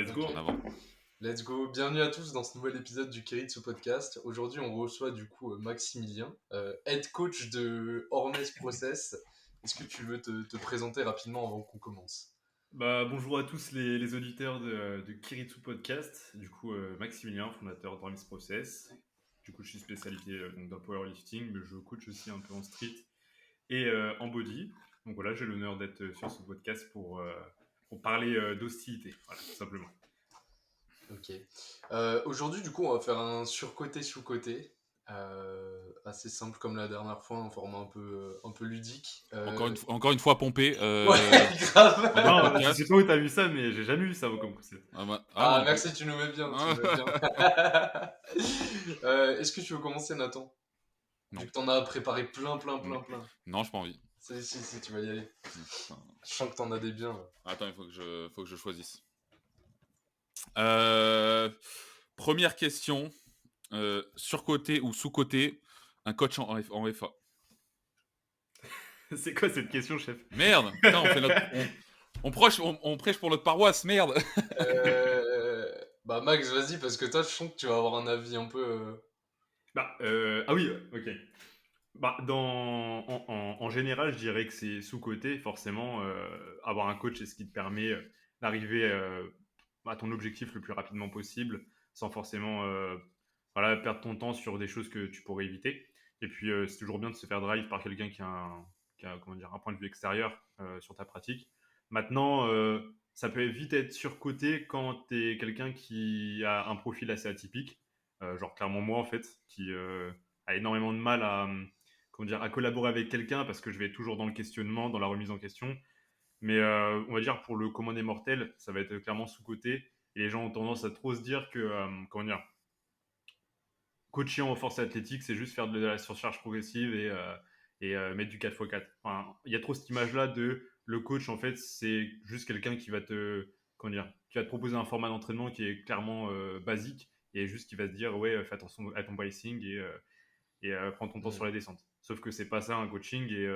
let's go. En avant. Let's go, bienvenue à tous dans ce nouvel épisode du Kiritsu Podcast. Aujourd'hui on reçoit du coup Maximilien, head coach de Hormes Process. Est-ce que tu veux te présenter rapidement avant qu'on commence? Bonjour à tous les auditeurs de Kiritsu Podcast. Du coup, Maximilien, fondateur d'Ormis Process. Du coup, je suis spécialisé donc dans le powerlifting, mais je coach aussi un peu en street et en body. Donc voilà, j'ai l'honneur d'être sur ce podcast pour parler d'hostilité, voilà, tout simplement. Ok. Aujourd'hui du coup on va faire un surcoté sous-coté. Assez simple comme la dernière fois, un format un peu ludique. Encore une fois pompé. Ouais, grave. En Non, je podcast. sais pas où t'as vu ça, mais j'ai jamais vu ça comme concept. Moi Ah non plus. merci, tu nous mets bien, tu nous mets bien. Est-ce que tu veux commencer, Nathan? Vu Non. que t'en as préparé plein. Non, j'ai pas envie. Si, tu vas y aller. Enfin, Je sens que t'en as des biens, là. Attends, il faut que je choisisse. Première question. Surcoté ou sous-coté, un coach en FA. C'est quoi cette question, chef? Merde, putain, on prêche pour notre paroisse, merde. Bah Max, vas-y, parce que toi, je sens que tu vas avoir un avis un peu... Ah oui, ok. En général, je dirais que c'est sous-coté. Forcément, avoir un coach, c'est ce qui te permet d'arriver à ton objectif le plus rapidement possible, sans forcément perdre ton temps sur des choses que tu pourrais éviter. Et puis, c'est toujours bien de se faire drive par quelqu'un qui a comment dire, un point de vue extérieur sur ta pratique. Maintenant, ça peut vite être surcoté quand tu es quelqu'un qui a un profil assez atypique. Genre, clairement, moi, en fait, qui a énormément de mal à collaborer avec quelqu'un parce que je vais être toujours dans le questionnement, dans la remise en question. Mais on va dire pour le commun des mortels, ça va être clairement sous-coté. Et les gens ont tendance à trop se dire que, coacher en force athlétique, c'est juste faire de la surcharge progressive et mettre du 4x4. Enfin, il y a trop cette image-là de le coach, en fait, c'est juste quelqu'un qui va qui va te proposer un format d'entraînement qui est clairement basique et juste qui va te dire, ouais, fais attention à ton pricing et prends ton temps sur la descente. Sauf que c'est pas ça un coaching et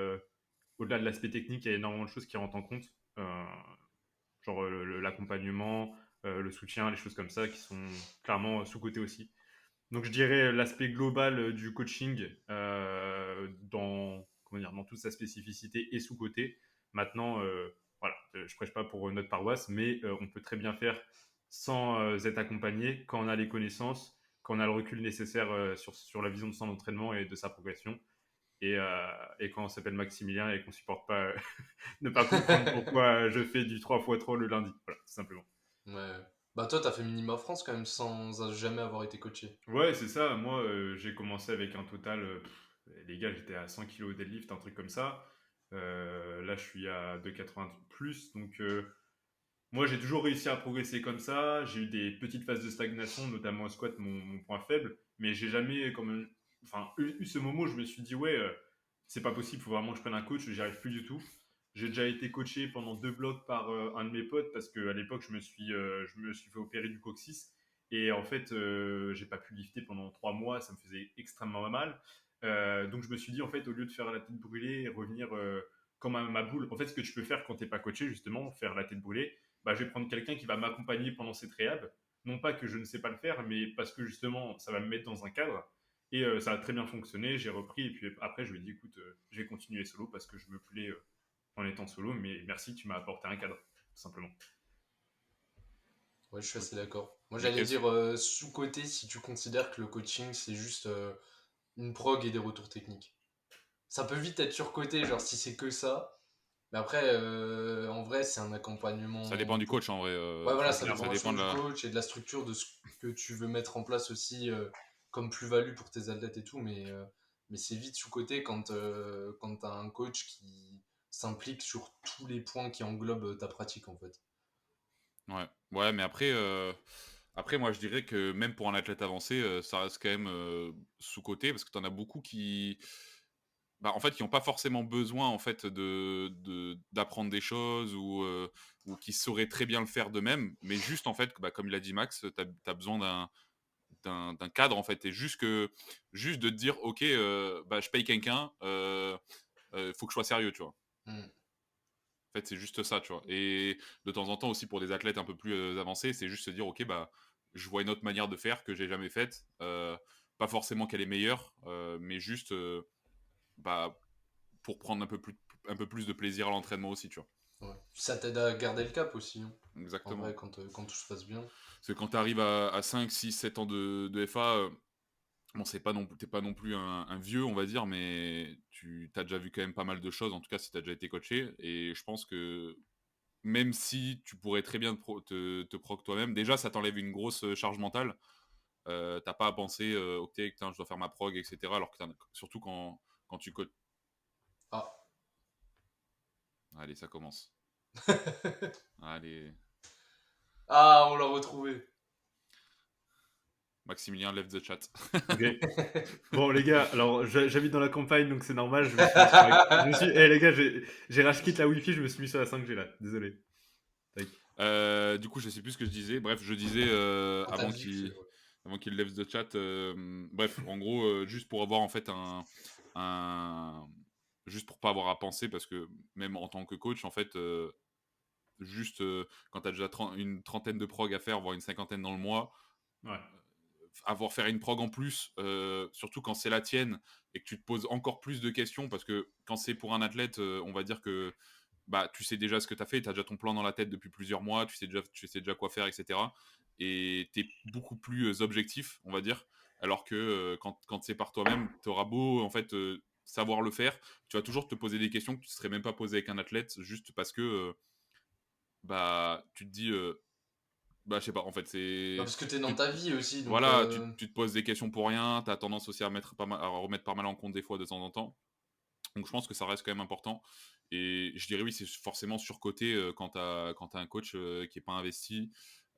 au-delà de l'aspect technique, il y a énormément de choses qui rentrent en compte, genre l'accompagnement, le soutien, les choses comme ça qui sont clairement sous-cotés aussi. Donc je dirais l'aspect global du coaching dans toute sa spécificité et sous-coté. Maintenant, je prêche pas pour notre paroisse, mais on peut très bien faire sans être accompagné quand on a les connaissances, quand on a le recul nécessaire sur la vision de son entraînement et de sa progression. Et quand on s'appelle Maximilien et qu'on supporte pas ne pas comprendre pourquoi je fais du 3x3 le lundi. Voilà, tout simplement. Ouais. Bah toi, t'as fait Minima France quand même sans jamais avoir été coaché. Ouais, c'est ça. Moi, j'ai commencé avec un total. Les gars, j'étais à 100 kilos au deadlift, un truc comme ça. Là, je suis à 2,80 plus. Donc, moi, j'ai toujours réussi à progresser comme ça. J'ai eu des petites phases de stagnation, notamment au squat, mon point faible. Mais j'ai jamais eu ce moment où je me suis dit, ouais, c'est pas possible, il faut vraiment que je prenne un coach, j'y arrive plus du tout. J'ai déjà été coaché pendant 2 blocs par un de mes potes parce qu'à l'époque, je me suis fait opérer du coccyx. Et en fait, j'ai pas pu lifter pendant 3 mois, ça me faisait extrêmement mal. Donc je me suis dit, en fait, au lieu de faire la tête brûlée et revenir comme ma boule, en fait, ce que tu peux faire quand t'es pas coaché, justement, faire la tête brûlée, je vais prendre quelqu'un qui va m'accompagner pendant cette réhab. Non pas que je ne sais pas le faire, mais parce que justement, ça va me mettre dans un cadre. Et ça a très bien fonctionné, j'ai repris. Et puis après, je lui ai dit, écoute, je vais continuer solo parce que je me plais en étant solo. Mais merci, tu m'as apporté un cadre, tout simplement. Ouais, je suis assez d'accord. Moi, Mais j'allais dire sous-coté si tu considères que le coaching, c'est juste une prog et des retours techniques. Ça peut vite être surcoté, genre si c'est que ça. Mais après, en vrai, c'est un Ça dépend accompagnement. du coach en vrai. Ouais, voilà, ça dépend Ça vachement dépend de du la. coach et de la structure de ce que tu veux mettre en place aussi comme plus-value pour tes athlètes et tout. Mais c'est vite sous-coté quand t'as un coach qui s'implique sur tous les points qui englobent ta pratique, en fait. Ouais, mais après, moi je dirais que même pour un athlète avancé, ça reste quand même sous-coté parce que t'en as beaucoup qui. En fait, qui n'ont pas forcément besoin en fait d'apprendre des choses ou qui sauraient très bien le faire d'eux-mêmes, mais juste en fait, comme il a dit Max, tu as besoin d'un cadre en fait, et juste de te dire ok, je paye quelqu'un, faut que je sois sérieux, tu vois. Mm. En fait, c'est juste ça, tu vois. Et de temps en temps aussi pour des athlètes un peu plus avancés, c'est juste se dire, ok, bah, je vois une autre manière de faire que j'ai jamais faite. Pas forcément qu'elle est meilleure, mais juste bah, pour prendre un peu plus de plaisir à l'entraînement aussi, tu vois. Ouais. Ça t'aide à garder le cap aussi, hein. En vrai, Exactement. quand tout se passe bien. Parce que quand tu arrives à 5, 6, 7 ans de FA, bon, t'es pas non plus un vieux, on va dire, mais tu as déjà vu quand même pas mal de choses, en tout cas si tu as déjà été coaché. Et je pense que même si tu pourrais très bien te proc toi-même, déjà ça t'enlève une grosse charge mentale. T'as pas à penser, ok, putain, je dois faire ma prog, etc. Alors que surtout quand tu coaches. Ah. Allez, ça commence. Allez, Ah, on l'a retrouvé. Maximilien, lève the chat. Ok. Bon, les gars, alors j'habite dans la campagne, donc c'est normal. Je me suis mis sur les gars, j'ai rage quitte la Wi-Fi, je me suis mis sur la 5G là. Désolé. Tac. Du coup, je sais plus ce que je disais. Bref, je disais On t'a dit que avant qu'il lève the chat. Bref, en gros, juste pour avoir en fait juste pour pas avoir à penser, parce que même en tant que coach, en fait, juste quand tu as déjà une trentaine de prog à faire, voire une cinquantaine dans le mois, Ouais. avoir faire une prog en plus, surtout quand c'est la tienne et que tu te poses encore plus de questions, parce que quand c'est pour un athlète, on va dire que bah, tu sais déjà ce que tu as fait, tu as déjà ton plan dans la tête depuis plusieurs mois, tu sais déjà quoi faire, etc. Et tu es beaucoup plus objectif, on va dire. Alors que quand c'est par toi-même, tu auras beau en fait savoir le faire, tu vas toujours te poser des questions que tu ne serais même pas posé avec un athlète, juste parce que bah, tu te dis, bah, je sais pas, en fait, Bah, c'est. parce que t'es dans ta vie aussi, donc. Voilà, tu te poses des questions pour rien, tu as tendance aussi à remettre pas mal en compte des fois de temps en temps. Donc je pense que ça reste quand même important. Et je dirais oui, c'est forcément surcoté quand tu as un coach qui n'est pas investi.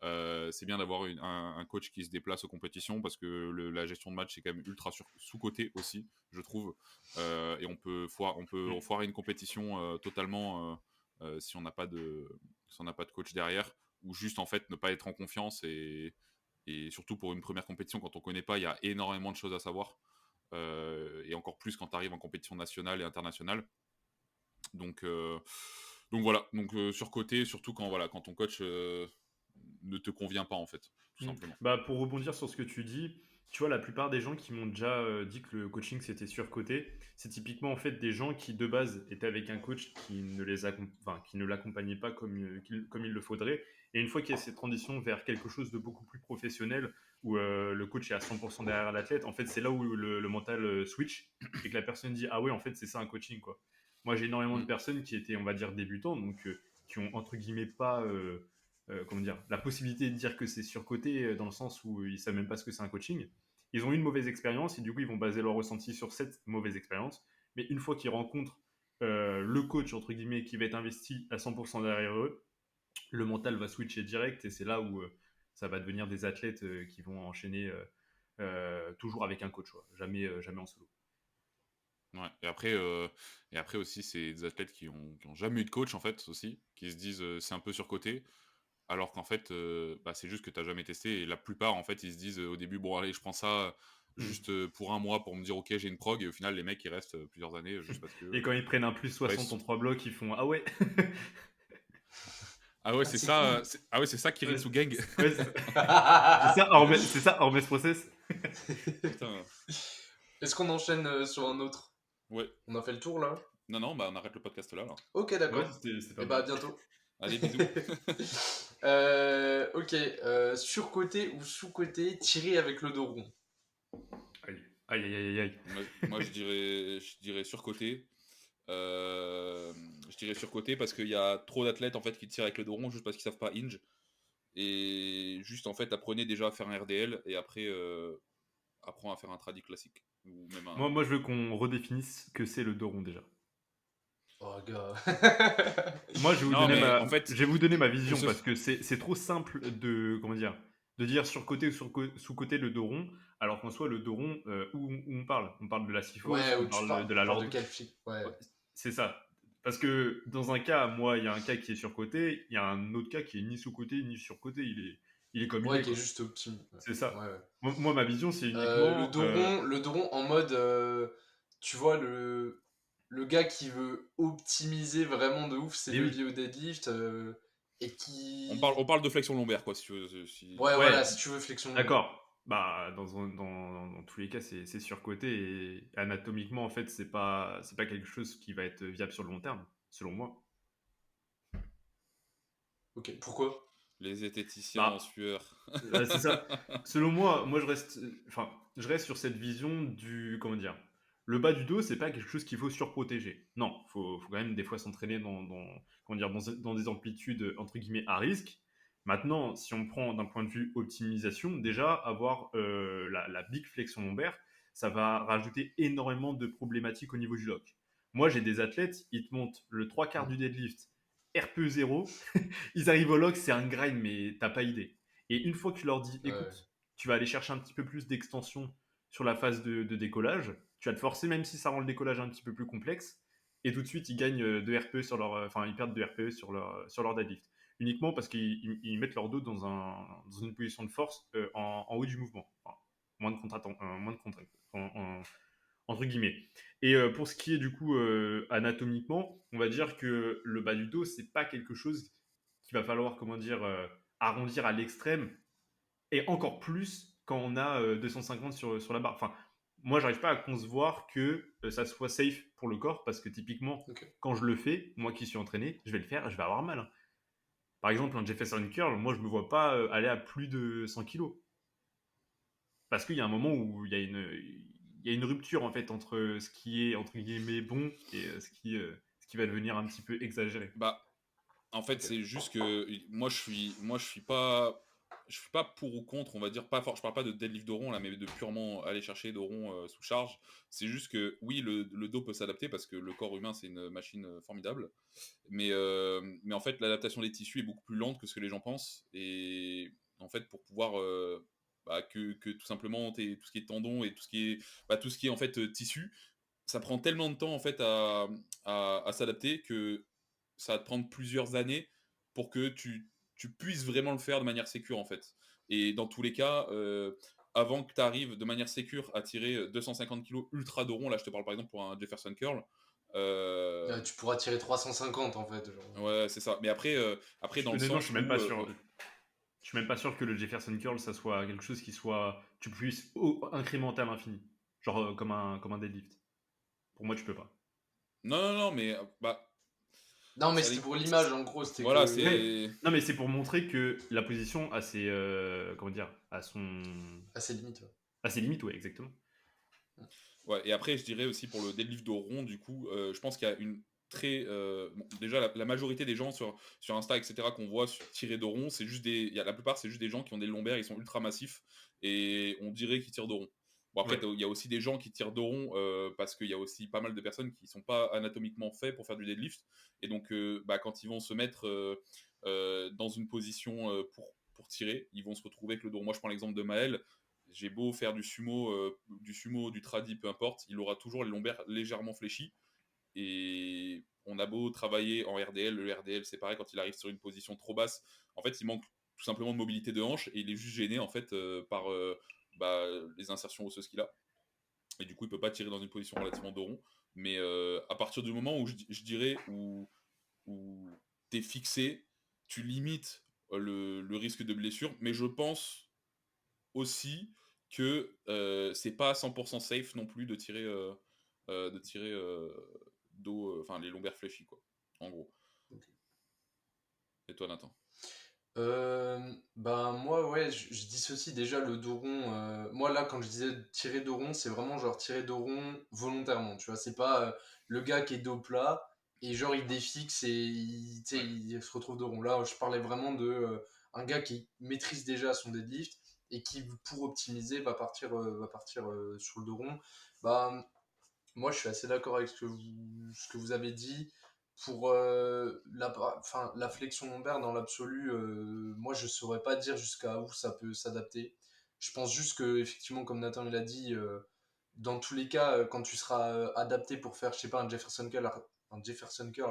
C'est bien d'avoir un coach qui se déplace aux compétitions, parce que la gestion de match c'est quand même ultra sous-coté aussi, je trouve. Et on peut foirer une compétition totalement si on n'a pas de coach derrière, ou juste en fait ne pas être en confiance. Et surtout pour une première compétition, quand on connaît pas, il y a énormément de choses à savoir. Et encore plus quand tu arrives en compétition nationale et internationale. Donc, voilà, donc surcoté, surtout quand ton coach ne te convient pas, en fait, tout simplement. Bah, pour rebondir sur ce que tu dis, tu vois, la plupart des gens qui m'ont déjà dit que le coaching c'était surcoté, c'est typiquement en fait des gens qui de base étaient avec un coach qui ne qui ne l'accompagnait pas comme il le faudrait. Et une fois qu'il y a cette transition vers quelque chose de beaucoup plus professionnel, où le coach est à 100% derrière l'athlète, en fait c'est là où le mental switch et que la personne dit ah ouais, en fait c'est ça un coaching quoi. Moi j'ai énormément de Mm. personnes qui étaient, on va dire, débutants, donc qui ont entre guillemets pas comment dire, la possibilité de dire que c'est surcoté dans le sens où ils ne savent même pas ce que c'est un coaching. Ils ont eu une mauvaise expérience et du coup ils vont baser leur ressenti sur cette mauvaise expérience. Mais une fois qu'ils rencontrent le coach entre guillemets qui va être investi à 100% derrière eux, le mental va switcher direct et c'est là où ça va devenir des athlètes qui vont enchaîner toujours avec un coach, jamais en solo. Ouais. Et après aussi, c'est des athlètes qui ont jamais eu de coach, en fait, aussi, qui se disent c'est un peu surcoté, alors qu'en fait, bah, c'est juste que tu n'as jamais testé. Et la plupart, en fait, ils se disent au début, bon, allez, je prends ça juste pour un mois pour me dire, ok, j'ai une prog. Et au final, les mecs, ils restent plusieurs années juste parce que. Et quand ils prennent un plus Ouais, 60 en 3 blocs, ils font ah ouais. ah ouais, Ah, c'est c'est ça, cool. ah ouais, c'est ça Kiritsu Gang. Ouais, c'est ça, Hormes Process. Putain. Est-ce qu'on enchaîne sur un autre? Ouais. On a fait le tour là? Non, non, bah on arrête le podcast là. Ok, Ouais, d'accord. c'était pas Et bah à mal. bientôt. Allez, bisous. Ok, surcoté ou sous-coté, tirer avec le dos rond. Aïe, aïe, aïe, aïe, aïe. Moi, je dirais surcoté. Je dirais surcoté parce qu'il y a trop d'athlètes en fait qui tirent avec le dos rond juste parce qu'ils savent pas hinge. Et juste en fait, apprenez déjà à faire un RDL et après apprends à faire un tradi classique. Ou même un. Moi, je veux qu'on redéfinisse que c'est le dos rond déjà. Oh, gars. Moi, Non, mais en fait, je vais vous donner ma pour vision ce. parce que c'est trop simple de, comment dire, de dire surcoté ou sous-côté le dos rond, alors qu'en soi, le dos rond, où on parle? On parle de la syphose, Ouais, on où tu parle parles, de tu la parles de lorde. quel film? Ouais. Ouais, c'est ça. Parce que dans un cas, moi, il y a un cas qui est surcoté, il y a un autre cas qui est ni sous-côté ni surcoté, il est comme il Ouais, est, qui est quoi. juste optime. C'est Ouais, ça. ouais. Moi, ma vision, c'est Le uniquement. dos rond en mode, tu vois, le gars qui veut optimiser vraiment de ouf ses Mais oui. leviers au deadlift et On qui... parle de flexion lombaire, quoi, si tu veux. Ouais, Ouais, voilà, si tu veux flexion lombaire. d'accord. Bah, dans tous les cas, c'est surcoté et anatomiquement, en fait, c'est pas quelque chose qui va être viable sur le long terme, selon moi. Ok, pourquoi? Les zététiciens en Bah, sueur. c'est ça. Selon moi, je reste sur cette vision du, comment dire, le bas du dos, c'est pas quelque chose qu'il faut surprotéger. Non, faut quand même des fois s'entraîner comment dire, dans des amplitudes entre guillemets à risque. Maintenant, si on prend d'un point de vue optimisation, déjà avoir la big flexion lombaire, ça va rajouter énormément de problématiques au niveau du lock. Moi, j'ai des athlètes, ils te montent le trois quarts Hmm. du deadlift, RPE 0, ils arrivent au log, c'est un grind, mais t'as pas idée. Et une fois que tu leur dis, Ouais. écoute, tu vas aller chercher un petit peu plus d'extension sur la phase de décollage, tu vas te forcer, même si ça rend le décollage un petit peu plus complexe, et tout de suite, ils gagnent de RPE sur leur, enfin, ils perdent de RPE sur leur deadlift. Uniquement parce qu'ils mettent leur dos dans une position de force en haut du mouvement. Enfin, moins de contre moins de contre entre guillemets. Et pour ce qui est du coup anatomiquement, on va dire que le bas du dos, c'est pas quelque chose qu'il va falloir, comment dire, arrondir à l'extrême, et encore plus quand on a 250 sur la barre. Enfin, moi, j'arrive pas à concevoir que ça soit safe pour le corps, parce que typiquement, Ok. quand je le fais, moi qui suis entraîné, je vais le faire, je vais avoir mal, hein. Par exemple, un Jefferson Curl, moi, je me vois pas aller à plus de 100 kilos. Parce qu'il y a un moment où il y a une rupture en fait entre ce qui est entre guillemets bon et ce qui va devenir un petit peu exagéré. Bah, en fait, Ok. c'est juste que moi, je suis pas pour ou contre, on va dire pas fort. Je parle pas de deadlift de rond là, mais de purement aller chercher de rond sous charge. C'est juste que oui, le dos peut s'adapter parce que le corps humain c'est une machine formidable. Mais en fait, l'adaptation des tissus est beaucoup plus lente que ce que les gens pensent. Et en fait, pour pouvoir que tout simplement tout ce qui est tendon et tout ce qui est en fait tissu, ça prend tellement de temps en fait à s'adapter que ça va te prendre plusieurs années pour que tu puisses vraiment le faire de manière sécure en fait. Et dans tous les cas, avant que tu arrives de manière sécure à tirer 250 kilos ultra de rond, là je te parle par exemple pour un Jefferson Curl, euh, Tu pourras tirer 350 en fait. Genre. ouais c'est ça. Mais après dans le Honnêtement, je sens suis même où pas sûr. Je suis même pas sûr que le Jefferson curl ça soit quelque chose qui soit tu puisses incrémenter à l'infini, genre comme un deadlift. Pour moi, tu peux pas. non non non mais Non, mais ça c'était dé- pour l'image en gros. C'était voilà que. Ouais. c'est Non, mais c'est pour montrer que la position a ses comment dire, À ses limites. Ouais. a ses limites, ouais, exactement. Ouais, et après, je dirais aussi pour le deadlift de rond, du coup, je pense qu'il y a une très. Bon, déjà, la majorité des gens sur Insta, etc., qu'on voit tirer de rond, c'est juste des. La plupart, c'est juste des gens qui ont des lombaires, ils sont ultra massifs, et on dirait qu'ils tirent de rond. Bon, après, Ouais. il y a aussi des gens qui tirent de rond parce qu'il y a aussi pas mal de personnes qui sont pas anatomiquement faits pour faire du deadlift. Et donc, quand ils vont se mettre dans une position pour tirer, ils vont se retrouver avec le dos rond. Moi, je prends l'exemple de Maël. J'ai beau faire du sumo, du tradi, peu importe, il aura toujours les lombaires légèrement fléchis. Et on a beau travailler en RDL, le RDL c'est pareil, quand il arrive sur une position trop basse, en fait il manque tout simplement de mobilité de hanche et il est juste gêné en fait par les insertions osseuses qu'il a. Et du coup il peut pas tirer dans une position relativement de rond. Mais à partir du moment où je dirais où t'es fixé, tu limites le risque de blessure. Mais je pense aussi que c'est pas à 100% safe non plus de tirer dos, enfin les lombaires fléchis quoi, en gros. Ok. Et toi Nathan? Ben moi ouais je dissocie déjà le dos rond. Moi là quand je disais tirer dos rond c'est vraiment genre tirer dos rond volontairement, tu vois, c'est pas le gars qui est dos plat et genre il défixe et tu sais, Ouais. il se retrouve dos rond. Là je parlais vraiment de un gars qui maîtrise déjà son deadlift et qui pour optimiser va partir sur le dos rond. Bah moi, je suis assez d'accord avec ce que vous avez dit. Pour la flexion lombaire, dans l'absolu, moi, je saurais pas dire jusqu'à où ça peut s'adapter. Je pense juste que, effectivement, comme Nathan l'a dit, dans tous les cas, quand tu seras adapté pour faire, je sais pas, un Jefferson curl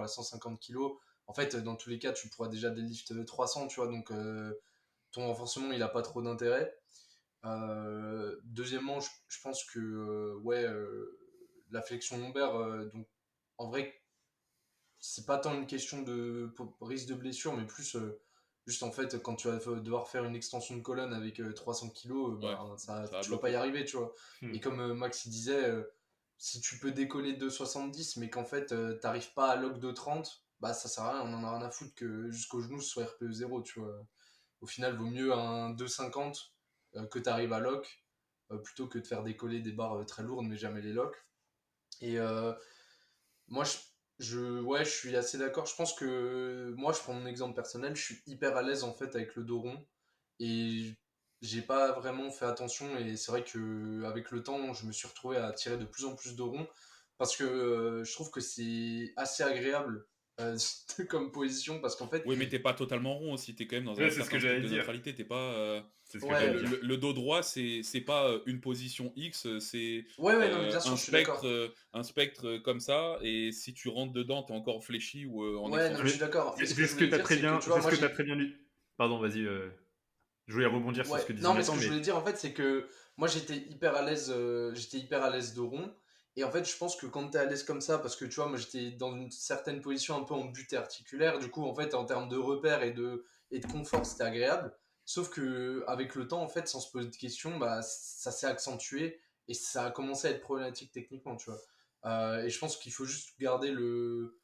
à 150 kilos, en fait, dans tous les cas, tu pourras déjà deadlift 300, tu vois, donc ton renforcement, il a pas trop d'intérêt. Deuxièmement, je pense que ouais, la flexion lombaire, donc en vrai, c'est pas tant une question de risque de blessure, mais plus juste en fait, quand tu vas devoir faire une extension de colonne avec 300 kilos, Ouais, ça va tu vas pas y bloquer. arriver, tu vois. Hmm. Et comme Max il disait, si tu peux décoller de 70, mais qu'en fait t'arrives pas à lock de 30, bah ça sert à rien, on en a rien à foutre que jusqu'au genou ce soit RPE 0, tu vois. Au final, vaut mieux un 2,50 que t'arrives à lock, plutôt que de faire décoller des barres très lourdes, mais jamais les lock. Et moi, ouais, je suis assez d'accord. Je pense que moi, je prends mon exemple personnel. Je suis hyper à l'aise en fait avec le dos rond et j'ai pas vraiment fait attention. Et c'est vrai que avec le temps, je me suis retrouvé à tirer de plus en plus de rond parce que je trouve que c'est assez agréable comme position parce qu'en fait, Oui, mais t'es pas totalement rond aussi, t'es quand même dans Ouais, un c'est ce que certain strict j'allais de dire. neutralité, t'es pas... C'est ce que En fait, j'allais ouais, dire. le dos droit, c'est pas une position X, c'est ouais, non, mais bien sûr, je suis d'accord. un spectre comme ça, et si tu rentres dedans, t'es encore fléchi ou en Ouais, non, Ah, mais je mais suis d'accord. Mais ce que c'est je ce que voulais tu as dire, très c'est que bien, tu c'est vois, ce moi, que tu j'ai. très bien dit. Pardon, vas-y. Je voulais rebondir sur Ouais, ce que disait non, mais ce Nathan, que je mais voulais dire en fait, c'est que moi j'étais hyper à l'aise de rond. Et en fait, je pense que quand t'es à l'aise comme ça, parce que tu vois, moi j'étais dans une certaine position un peu en butée articulaire, du coup, en fait, en termes de repères et de confort, c'était agréable. Sauf que avec le temps, en fait, sans se poser de questions, bah, ça s'est accentué et ça a commencé à être problématique techniquement, tu vois. Et je pense qu'il faut juste garder le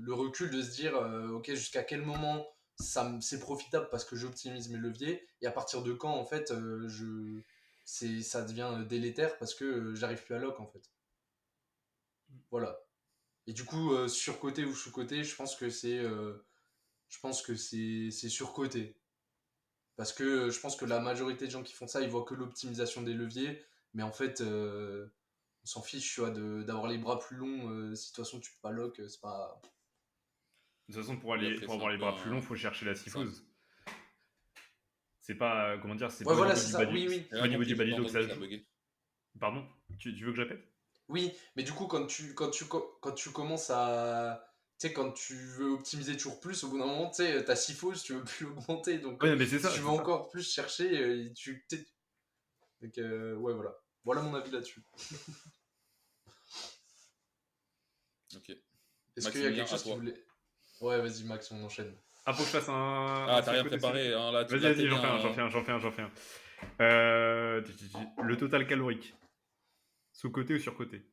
recul de se dire, ok, jusqu'à quel moment c'est profitable parce que j'optimise mes leviers et à partir de quand en fait ça devient délétère parce que j'arrive plus à lock en fait, voilà. Et du coup surcoté ou sous-coté, je pense que c'est surcoté parce que je pense que la majorité de gens qui font ça ils voient que l'optimisation des leviers, mais en fait on s'en fiche, tu vois, d'avoir les bras plus longs, si de toute façon tu peux pas lock, c'est pas. de toute façon, Oui, après, pour c'est un avoir les peu bras plus longs, un... faut chercher la c'est un- syphose. C'est pas, comment dire, c'est Ouais, pas au voilà, niveau c'est du ça, bas oui, du, oui. c'est J'ai pas au rien niveau compris, du bas j'ai du pas dos que entendu, ça se ça a joue. bugué. Pardon? Tu veux que je répète? Oui, mais du coup, quand tu commences à. Tu sais, quand tu veux optimiser toujours plus, au bout d'un moment, tu sais, ta syphose, tu veux plus l'augmenter. Donc, Ouais, non, mais c'est si ça, tu veux c'est ça. encore plus chercher, Donc, ouais, voilà. Voilà mon avis là-dessus. Ok. Est-ce qu'il y a Maximilien, quelque à chose qui toi. voulait. Ouais, vas-y, Max, on enchaîne. Ah, faut que je fasse Ah, un t'as sur le rien côté, sur le côté? préparé, hein, là, Vas-y, là t'es vas-y, j'en bien, fais un, j'en hein. fais un, j'en fais un, j'en fais un. Le total calorique. Sous-côté ou sur-côté?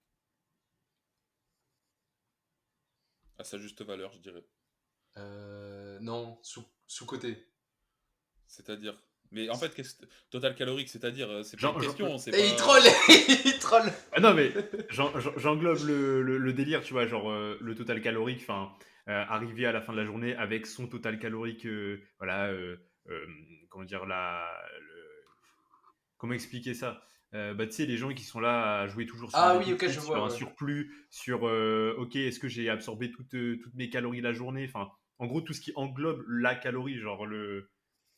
À sa juste valeur, je dirais. Non, sous-côté. C'est-à-dire... Mais en fait, total calorique, c'est-à-dire, c'est pas une J'en- j'en- question, c'est Et il troll. pas... Il troll. Ah non, mais j'englobe le délire, tu vois, genre le total calorique, enfin, arriver à la fin de la journée avec son total calorique, voilà, euh, comment dire, comment expliquer ça? Bah, tu sais, les gens qui sont là à jouer toujours sur un Ah oui, ok, je déficit, sur vois, un ouais. surplus, sur ok, est-ce que j'ai absorbé toutes mes calories la journée? Enfin, en gros, tout ce qui englobe la calorie, genre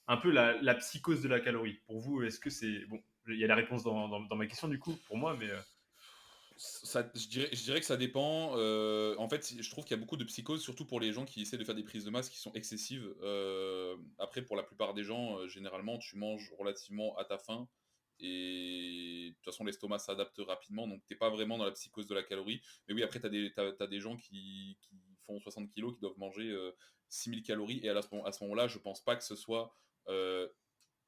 un peu la psychose de la calorie. Pour vous, est-ce que c'est. Bon, il y a la réponse dans ma question du coup, pour moi, mais. Ça, je dirais que ça dépend. En fait, je trouve qu'il y a beaucoup de psychose, surtout pour les gens qui essaient de faire des prises de masse qui sont excessives. Après, pour la plupart des gens, généralement, tu manges relativement à ta faim. Et de toute façon, l'estomac s'adapte rapidement, donc t'es pas vraiment dans la psychose de la calorie. Mais oui, après, t'as des gens qui font 60 kilos, qui doivent manger 6000 calories. Et à ce moment-là, je pense pas que ce soit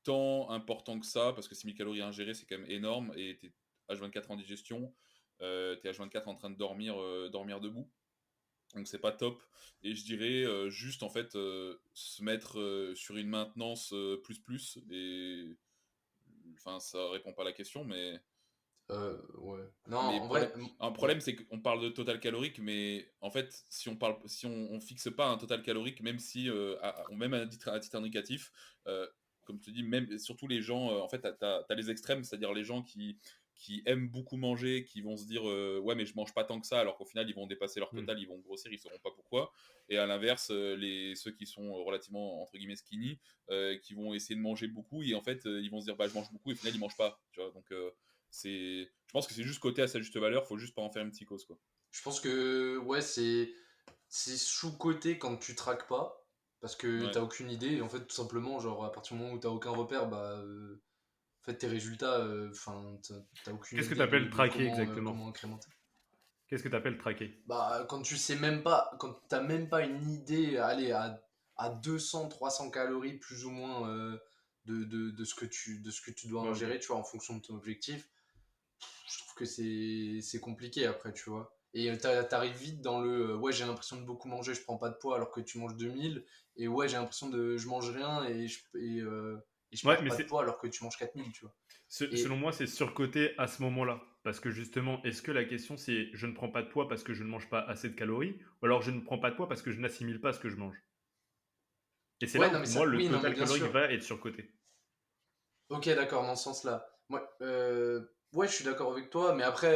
tant important que ça, parce que 6000 calories ingérées, c'est quand même énorme. Et t'es H24 en digestion. T'es H24 en train de dormir debout. Donc c'est pas top. Et je dirais juste en fait se mettre sur une maintenance plus. Et enfin ça répond pas à la question, Ouais. Non, mais en vrai. un Ouais. problème c'est qu'on parle de total calorique, mais en fait si on fixe pas un total calorique, même si même à titre indicatif, euh, comme je te dis, même surtout les gens, en fait t'as les extrêmes, c'est-à-dire les gens qui aiment beaucoup manger, qui vont se dire ouais mais je mange pas tant que ça, alors qu'au final ils vont dépasser leur Hmm. total, ils vont grossir, ils sauront pas pourquoi. Et à l'inverse, ceux qui sont relativement entre guillemets skinny, qui vont essayer de manger beaucoup, et en fait ils vont se dire bah je mange beaucoup, et au final ils mangent pas, tu vois. Donc je pense que c'est juste coté à sa juste valeur, faut juste pas en faire une psychose, quoi. Je pense que ouais, c'est sous-coté quand tu traques pas parce que Ouais. t'as aucune idée et en fait tout simplement genre à partir du moment où t'as aucun repère bah en fait tes résultats enfin t'as aucune Qu'est-ce que tu idée appelles de traquer comment exactement? comment incrémenter. Qu'est-ce que tu appelles traquer? Bah, quand tu sais même pas, quand t'as même pas une idée, allez, à 200, 300 calories plus ou moins de de ce que tu dois Ouais, ok. ingérer, tu vois, en fonction de ton objectif, je trouve que c'est compliqué après, tu vois. Et t'arrives vite dans le ouais, j'ai l'impression de beaucoup manger, je prends pas de poids alors que tu manges 2000. Et ouais, j'ai l'impression de je mange rien et je Ouais, perds mais pas de poids alors que tu manges 4000, tu vois. selon Et moi, c'est surcoté à ce moment-là. Parce que justement, est-ce que la question c'est je ne prends pas de poids parce que je ne mange pas assez de calories, ou alors je ne prends pas de poids parce que je n'assimile pas ce que je mange? Et c'est là ouais, où non, mais pour moi ça, le oui, non, mais total bien calorique sûr. va être surcoté. Ok, d'accord, dans ce sens-là. Moi, ouais, je suis d'accord avec toi, mais après,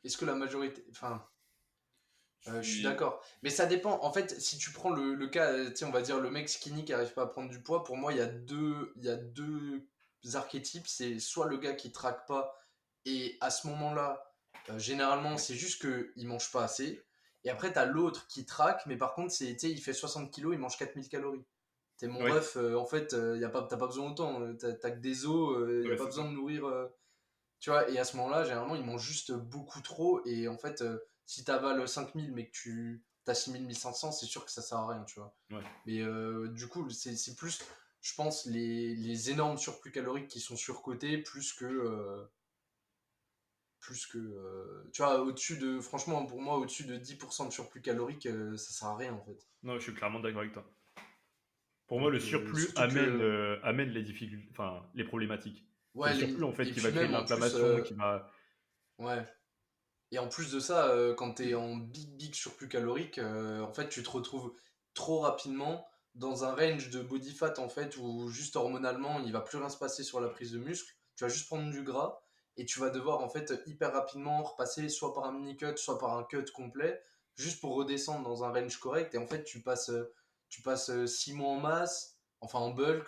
est-ce que la majorité. Enfin, Je je suis suis. d'accord. Mais ça dépend. En fait, si tu prends le cas, tu sais, on va dire le mec skinny qui arrive pas à prendre du poids, pour moi, il y a deux archétypes. C'est soit le gars qui traque pas, et à ce moment-là, généralement, c'est juste qu'il mange pas assez. Et après, t'as l'autre qui traque, mais par contre, tu sais, il fait 60 kilos, il mange 4000 calories. T'es mon Oui, ref, en fait, t'as pas besoin autant. T'as que des os, non, y a mais pas c'est ça. besoin de nourrir. Tu vois, et à ce moment-là, généralement, ils mangent juste beaucoup trop. Et en fait, si t'avales 5000 mais que tu t'assimiles 1500, c'est sûr que ça sert à rien, tu vois. Ouais. Mais du coup, c'est plus, je pense, les énormes surplus caloriques qui sont surcotés plus que tu vois, au-dessus de, franchement, pour moi, au-dessus de 10% de surplus calorique, ça sert à rien, en fait. Non, je suis clairement d'accord avec toi. Pour moi, le Donc, surplus surtout que, amène les difficultés, enfin les problématiques. C'est ouais, le surplus en fait et qui va puis créer de même, en plus, l'inflammation, qui va. ouais. Et en plus de ça, quand tu es en big surplus calorique, en fait, tu te retrouves trop rapidement dans un range de body fat en fait où juste hormonalement, il va plus rien se passer sur la prise de muscle. Tu vas juste prendre du gras et tu vas devoir en fait hyper rapidement repasser soit par un mini cut, soit par un cut complet, juste pour redescendre dans un range correct. Et en fait, tu passes 6 mois en masse, enfin en bulk.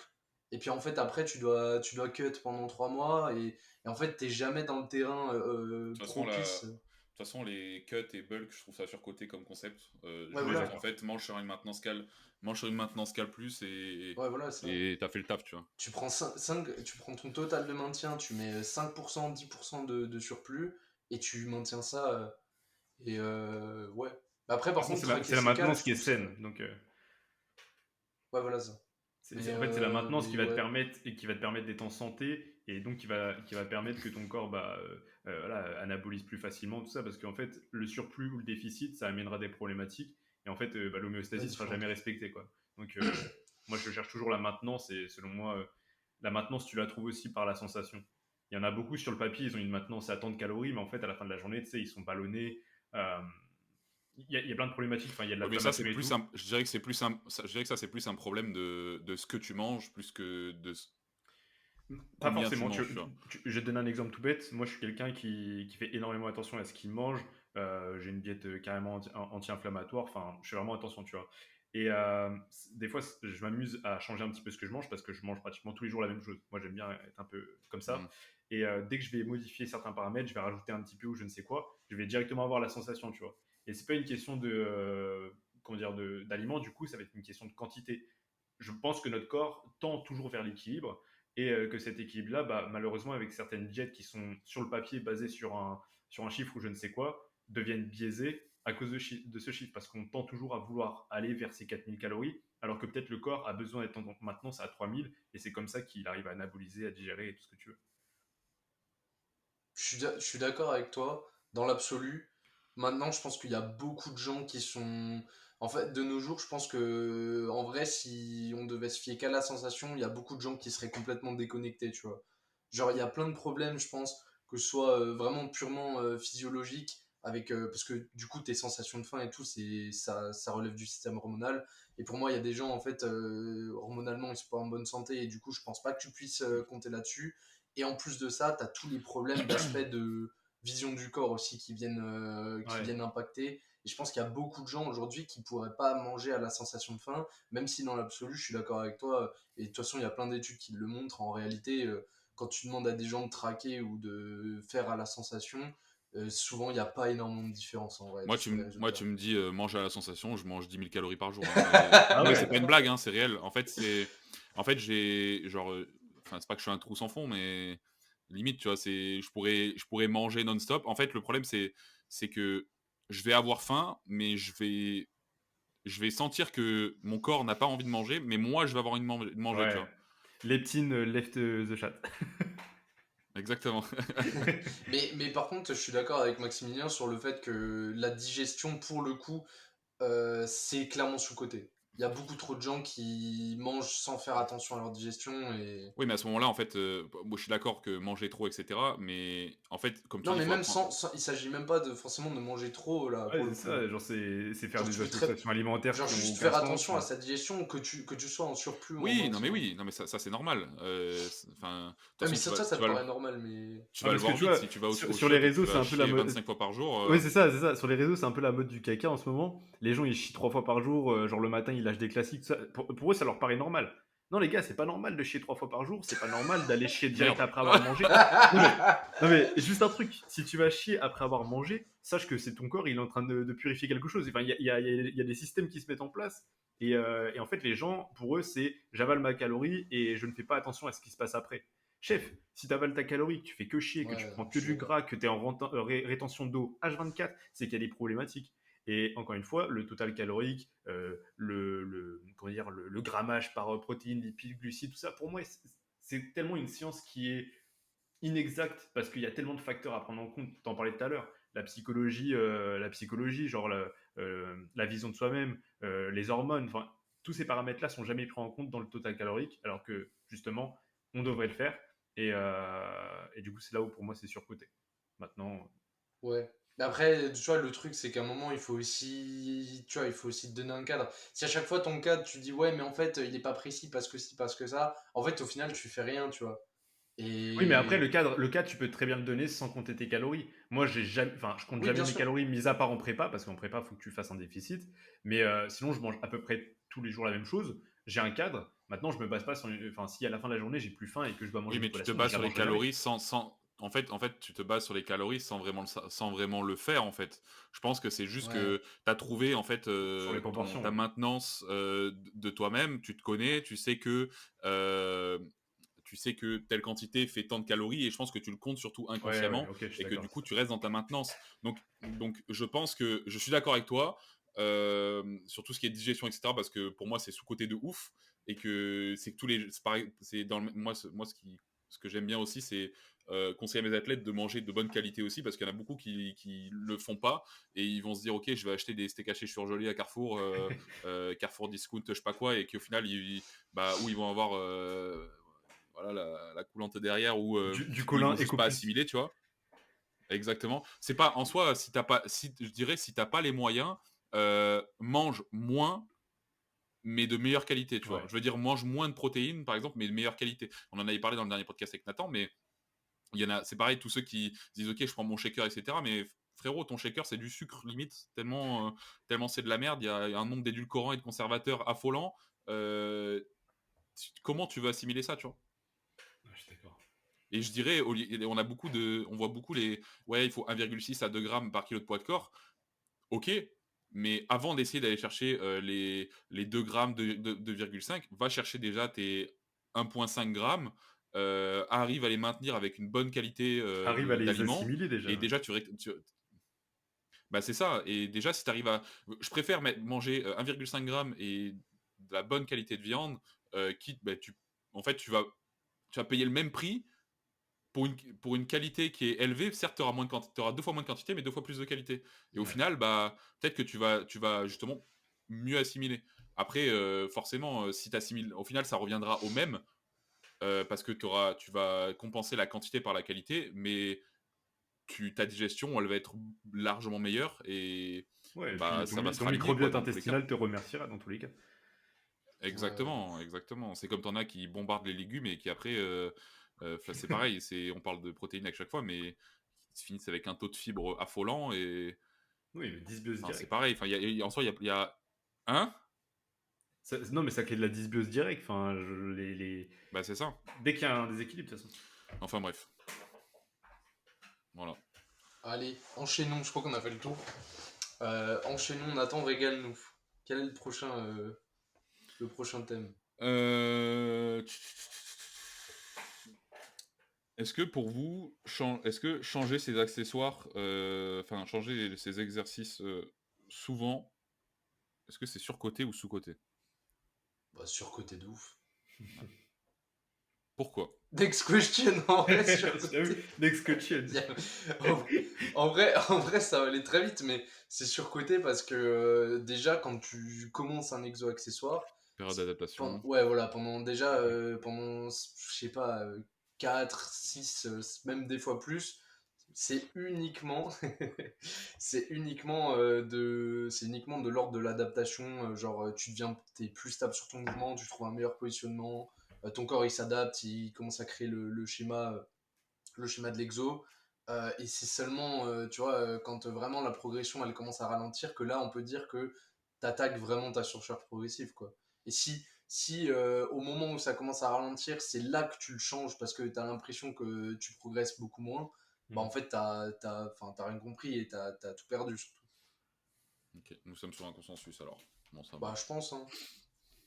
Et puis en fait, après, tu dois cut pendant 3 mois. Et en fait, t'es jamais dans le terrain De toute façon, propice. de toute façon, les cuts et bulk, je trouve ça surcoté comme concept. Ouais, On est Juste, voilà. en d'accord. fait, mange sur une maintenance cal plus Ouais, voilà, ça. et t'as fait le taf, tu vois. Tu prends ton total de maintien, tu mets 5%, 10% de surplus, et tu maintiens ça. Ouais. Bah après, De toute par façon, contre, c'est traquer la ses cales, maintenance je qui est trouve ça. saine. Donc, Ouais, voilà ça. en fait, c'est la maintenance qui Mais va te ouais. permettre et qui va te permettre d'être en santé et donc qui va permettre que ton corps voilà, anabolise plus facilement tout ça parce qu'en fait, le surplus ou le déficit, ça amènera des problématiques et en fait, Ouais, l'homéostasie sera jamais différentes. respectée quoi. Donc, moi, je cherche toujours la maintenance et selon moi, la maintenance, tu la trouves aussi par la sensation. Il y en a beaucoup sur le papier, ils ont une maintenance à tant de calories, mais en fait, à la fin de la journée, tu sais, ils sont ballonnés. Euh, il y a plein de problématiques. Enfin, il y a de Ouais, mais ça, c'est l'inflammation et plus tout. un, je dirais que c'est plus un, je dirais que ça, c'est plus un problème de ce que tu manges, plus que Pas combien tu forcément. manges, tu vois. Je vais te donner un exemple tout bête. Moi, je suis quelqu'un qui fait énormément attention à ce qu'il mange. J'ai une diète carrément anti-inflammatoire. Enfin, je fais vraiment attention, tu vois. Et des fois, je m'amuse à changer un petit peu ce que je mange parce que je mange pratiquement tous les jours la même chose. Moi, j'aime bien être un peu comme Hmm. ça. Et dès que je vais modifier certains paramètres, je vais rajouter un petit peu ou je ne sais quoi, je vais directement avoir la sensation, tu vois. Et c'est pas une question de, comment dire, d'aliments. Du coup, ça va être une question de quantité. Je pense que notre corps tend toujours vers l'équilibre et que cet équilibre-là, malheureusement, avec certaines diètes qui sont sur le papier basées sur un chiffre ou je ne sais quoi, deviennent biaisées à cause de ce chiffre, parce qu'on tend toujours à vouloir aller vers ces 4000 calories, alors que peut-être le corps a besoin d'être en maintenance à 3000, et c'est comme ça qu'il arrive à anaboliser, à digérer et tout ce que tu veux. Je suis d'accord avec toi, dans l'absolu. Maintenant, je pense qu'il y a beaucoup de gens qui sont. En fait, de nos jours, je pense que, en vrai, si on devait se fier qu'à la sensation, il y a beaucoup de gens qui seraient complètement déconnectés, tu vois. Genre, il y a plein de problèmes, je pense, que ce soit vraiment purement physiologique, parce que du coup, tes sensations de faim et tout, ça relève du système hormonal. Et pour moi, il y a des gens, en fait, hormonalement, ils sont pas en bonne santé, et du coup, je pense pas que tu puisses compter là-dessus. Et en plus de ça, tu as tous les problèmes d'aspect de vision du corps aussi qui Ouais. viennent impacter. Et je pense qu'il y a beaucoup de gens aujourd'hui qui pourraient pas manger à la sensation de faim, même si dans l'absolu, je suis d'accord avec toi. Et de toute façon, il y a plein d'études qui le montrent. En réalité, quand tu demandes à des gens de traquer ou de faire à la sensation, souvent, il n'y a pas énormément de différence en vrai sur les Moi, tu résultats. me dis mange à la sensation, je mange 10 000 calories par jour, hein. Mais Ah non, mais ouais. c'est pas une blague, hein, c'est réel. En fait, j'ai genre, enfin, c'est pas que je suis un trou sans fond, mais limite, tu vois, je pourrais manger non-stop. En fait, le problème, c'est que je vais avoir faim, mais je vais sentir que mon corps n'a pas envie de manger, mais moi, je vais avoir envie de manger, tu Ouais. vois. Leptine left the chat. Exactement. Mais par contre, je suis d'accord avec Maximilien sur le fait que la digestion, pour le coup, c'est clairement sous-coté. Il y a beaucoup trop de gens qui mangent sans faire attention à leur digestion et... Oui, mais à ce moment-là, en fait, moi, je suis d'accord que manger trop, etc. Mais en fait, comme tu Non, dis, il mais faut même apprendre. il s'agit même pas de forcément de manger trop, là, Ouais, pour le c'est coup. ça, genre c'est faire Genre, des tu fais très... associations alimentaires Genre qui ont juste aucun faire sens. attention à sa digestion, que tu sois en surplus ou en Oui, max. non, mais ça c'est normal. Enfin, de toute Ouais, mais façon, ça te paraît normal, mais... tu Ah, vas le parce que voir tu vite vois, si tu vas au sur les shop et que tu réseaux, c'est vas un peu la chier mode. 25 fois par jour. Oui, c'est ça, c'est ça. Sur les réseaux, c'est un peu la mode du caca en ce moment. Les gens, ils chient 3 fois par jour. Genre le matin, ils lâchent des classiques. Tout ça. Pour eux, ça leur paraît normal. Non, les gars, c'est pas normal de chier 3 fois par jour. C'est pas normal d'aller chier direct Merde. après avoir mangé. Non mais, non, mais juste un truc. Si tu vas chier après avoir mangé, sache que c'est ton corps, il est en train de purifier quelque chose. Enfin, il y a des systèmes qui se mettent en place. Et en fait, les gens, pour eux, c'est j'avale ma calorie et je ne fais pas attention à ce qui se passe après. Chef, si tu avales ta calorie, que tu fais que chier, que tu Ouais, prends que je suis du d'accord. gras, que tu es en rétention d'eau H24, c'est qu'il y a des problématiques. Et encore une fois, le total calorique, comment dire, le grammage par protéines, lipides, glucides, tout ça, pour moi, c'est tellement une science qui est inexacte parce qu'il y a tellement de facteurs à prendre en compte. Tu en parlais tout à l'heure. La psychologie, genre la vision de soi-même, les hormones, enfin, tous ces paramètres-là sont jamais pris en compte dans le total calorique, alors que justement, on devrait le faire. Et du coup, c'est là où pour moi c'est surcoté. Maintenant, Ouais. Mais après, tu vois, le truc, c'est qu'à un moment, il faut aussi, tu vois, il faut aussi te donner un cadre. Si à chaque fois ton cadre, tu dis, ouais, mais en fait, il est pas précis parce que si, parce que ça, en fait, au final, tu fais rien, tu vois. oui, mais après, Et le cadre, tu peux très bien le donner sans compter tes calories. Moi, je compte oui, jamais bien mes sûr. calories, mis à part en prépa, parce qu'en prépa, il faut que tu fasses un déficit. Mais sinon, je mange à peu près tous les jours la même chose. J'ai un cadre. Maintenant, je me base pas sur. Enfin, si à la fin de la journée, j'ai plus faim et que je dois Oui, manger une mais tu te collation, bah, bases je la sur les mangerai jamais. calories en fait, tu te bases sur les calories sans vraiment le faire, en fait. Je pense que c'est juste Ouais, que tu as trouvé, en fait, Sur les proportions, ta ouais. maintenance de toi-même. Tu te connais, euh, tu sais que telle quantité fait tant de calories et je pense que tu le comptes surtout Ouais, ouais, inconsciemment ok, je suis et que d'accord. du coup, tu restes dans ta maintenance. Donc je pense que je suis d'accord avec toi sur tout ce qui est digestion, etc. Parce que pour moi, c'est sous-côté de ouf et que c'est que c'est pareil, c'est dans moi, ce que j'aime bien aussi, c'est conseiller à mes athlètes de manger de bonne qualité aussi, parce qu'il y en a beaucoup qui le font pas et ils vont se dire ok, je vais acheter des steaks hachés surgelés à Carrefour, Carrefour Discount, je sais pas quoi, et qu'au final où ils vont avoir voilà la coulante derrière Du où ils colin vont juste Eco pas Plus. assimiler, tu vois. Exactement. C'est pas en soi si t'as pas, si je dirais si t'as pas les moyens, mange moins mais de meilleure qualité, tu vois. Ouais. Je veux dire, mange moins de protéines, par exemple, mais de meilleure qualité. On en avait parlé dans le dernier podcast avec Nathan, mais il y en a, c'est pareil, tous ceux qui disent, ok, je prends mon shaker, etc. Mais frérot, ton shaker, c'est du sucre, limite, tellement c'est de la merde. Il y a un nombre d'édulcorants et de conservateurs affolant. Euh, Comment tu veux assimiler ça, tu vois? Ouais, je suis d'accord. Et je dirais, on voit beaucoup ouais, il faut 1,6 à 2 grammes par kilo de poids de corps. Ok, mais avant d'essayer d'aller chercher les 2 grammes, 2,5, va chercher déjà tes 1,5 grammes, arrive à les maintenir avec une bonne qualité Arrive à les d'aliments, assimiler déjà. et Ouais. déjà, bah c'est ça, et déjà, si tu arrives à. Je préfère manger 1,5 grammes et de la bonne qualité de viande, quitte, bah, en fait, tu vas payer le même prix pour une qualité qui est élevée. Certes, tu auras 2 fois moins de quantité, mais 2 fois plus de qualité. Et au Ouais. final, bah, peut-être que tu vas justement mieux assimiler. Après, forcément, si tu assimiles, au final, ça reviendra au même, parce que tu vas compenser la quantité par la qualité, mais ta digestion, elle va être largement meilleure, et Ouais, et bah, puis ça va se ton raligner, quoi, microbiote dans tous les cas. intestinal te remerciera dans tous les cas. ouais, de Exactement, ouf. exactement. C'est comme t'en as qui bombardent les légumes et qui après, 'fin, c'est pareil, on parle de protéines à chaque fois, mais qui finissent avec un taux de fibres affolant, et Oui, le dysbiose enfin, c'est direct. pareil. Enfin, en soi, il y a hein? Non, mais ça crée de la dysbiose directe. Enfin, Bah, c'est ça. dès qu'il y a un déséquilibre, de toute façon. Enfin bref, voilà. Allez, enchaînons, je crois qu'on a fait le tour. Enchaînons, Nathan, régale-nous. Quel est le prochain thème? Heu, Est-ce que pour vous, est-ce que changer ses accessoires, enfin changer ses exercices souvent, est-ce que c'est surcoté ou sous-coté? Bah, surcoté de ouf. Pourquoi? Next question, en vrai, surcoté. Next question. En vrai, ça va aller très vite, mais c'est surcoté parce que déjà, quand tu commences un exo accessoire, Période d'adaptation. ouais, voilà, pendant, je sais pas, 4, 6, même des fois plus, c'est uniquement, c'est uniquement de l'ordre de l'adaptation. Genre, t'es plus stable sur ton mouvement, tu trouves un meilleur positionnement, ton corps il s'adapte, il commence à créer le schéma de l'exo. Et c'est seulement, tu vois, quand vraiment la progression elle commence à ralentir, que là on peut dire que t'attaques vraiment ta surcharge progressive, quoi. Et si au moment où ça commence à ralentir, c'est là que tu le changes parce que t'as l'impression que tu progresses beaucoup moins, bah en fait t'as rien compris et t'as tout perdu surtout. Ok, nous sommes sur un consensus alors. Bon, ça Bah va. je pense, hein.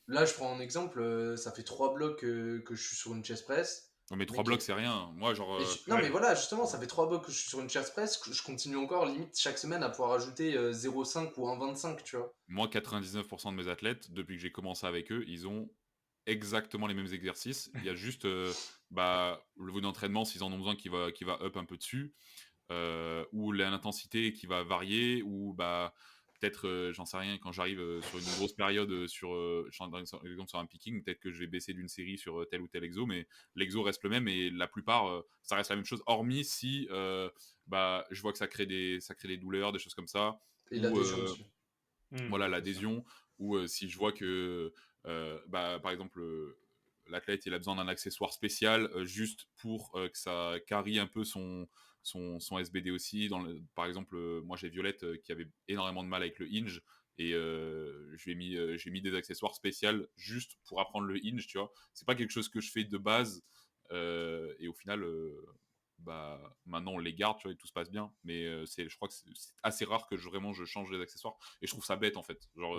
Là je prends un exemple, ça fait 3 blocs que je suis sur une chest press. Non, mais 3 Mec, blocs, c'est rien. Moi, genre. non, mais Ouais. voilà, justement, ça fait 3 blocs que je suis sur une chest press, que je continue encore, limite, chaque semaine à pouvoir ajouter 0,5 ou 1,25, tu vois. Moi, 99% de mes athlètes, depuis que j'ai commencé avec eux, ils ont exactement les mêmes exercices. Il y a juste le volume d'entraînement, s'ils en ont besoin, qui va up un peu dessus, ou l'intensité qui va varier, ou peut-être, j'en sais rien, quand j'arrive sur une grosse période, je prends par exemple sur un picking, peut-être que je vais baisser d'une série sur tel ou tel exo, mais l'exo reste le même et la plupart, ça reste la même chose, hormis si je vois que ça crée des douleurs, des choses comme ça, Et ou l'adhésion aussi. voilà C'est ça. l'adhésion, ou si je vois que par exemple l'athlète il a besoin d'un accessoire spécial juste pour que ça carry un peu son SBD aussi par exemple moi j'ai Violette qui avait énormément de mal avec le hinge et j'ai mis des accessoires spéciaux juste pour apprendre le hinge, tu vois, c'est pas quelque chose que je fais de base, et au final maintenant on les garde, tu vois, et tout se passe bien, mais je crois que c'est assez rare que vraiment je change les accessoires et je trouve ça bête en fait, genre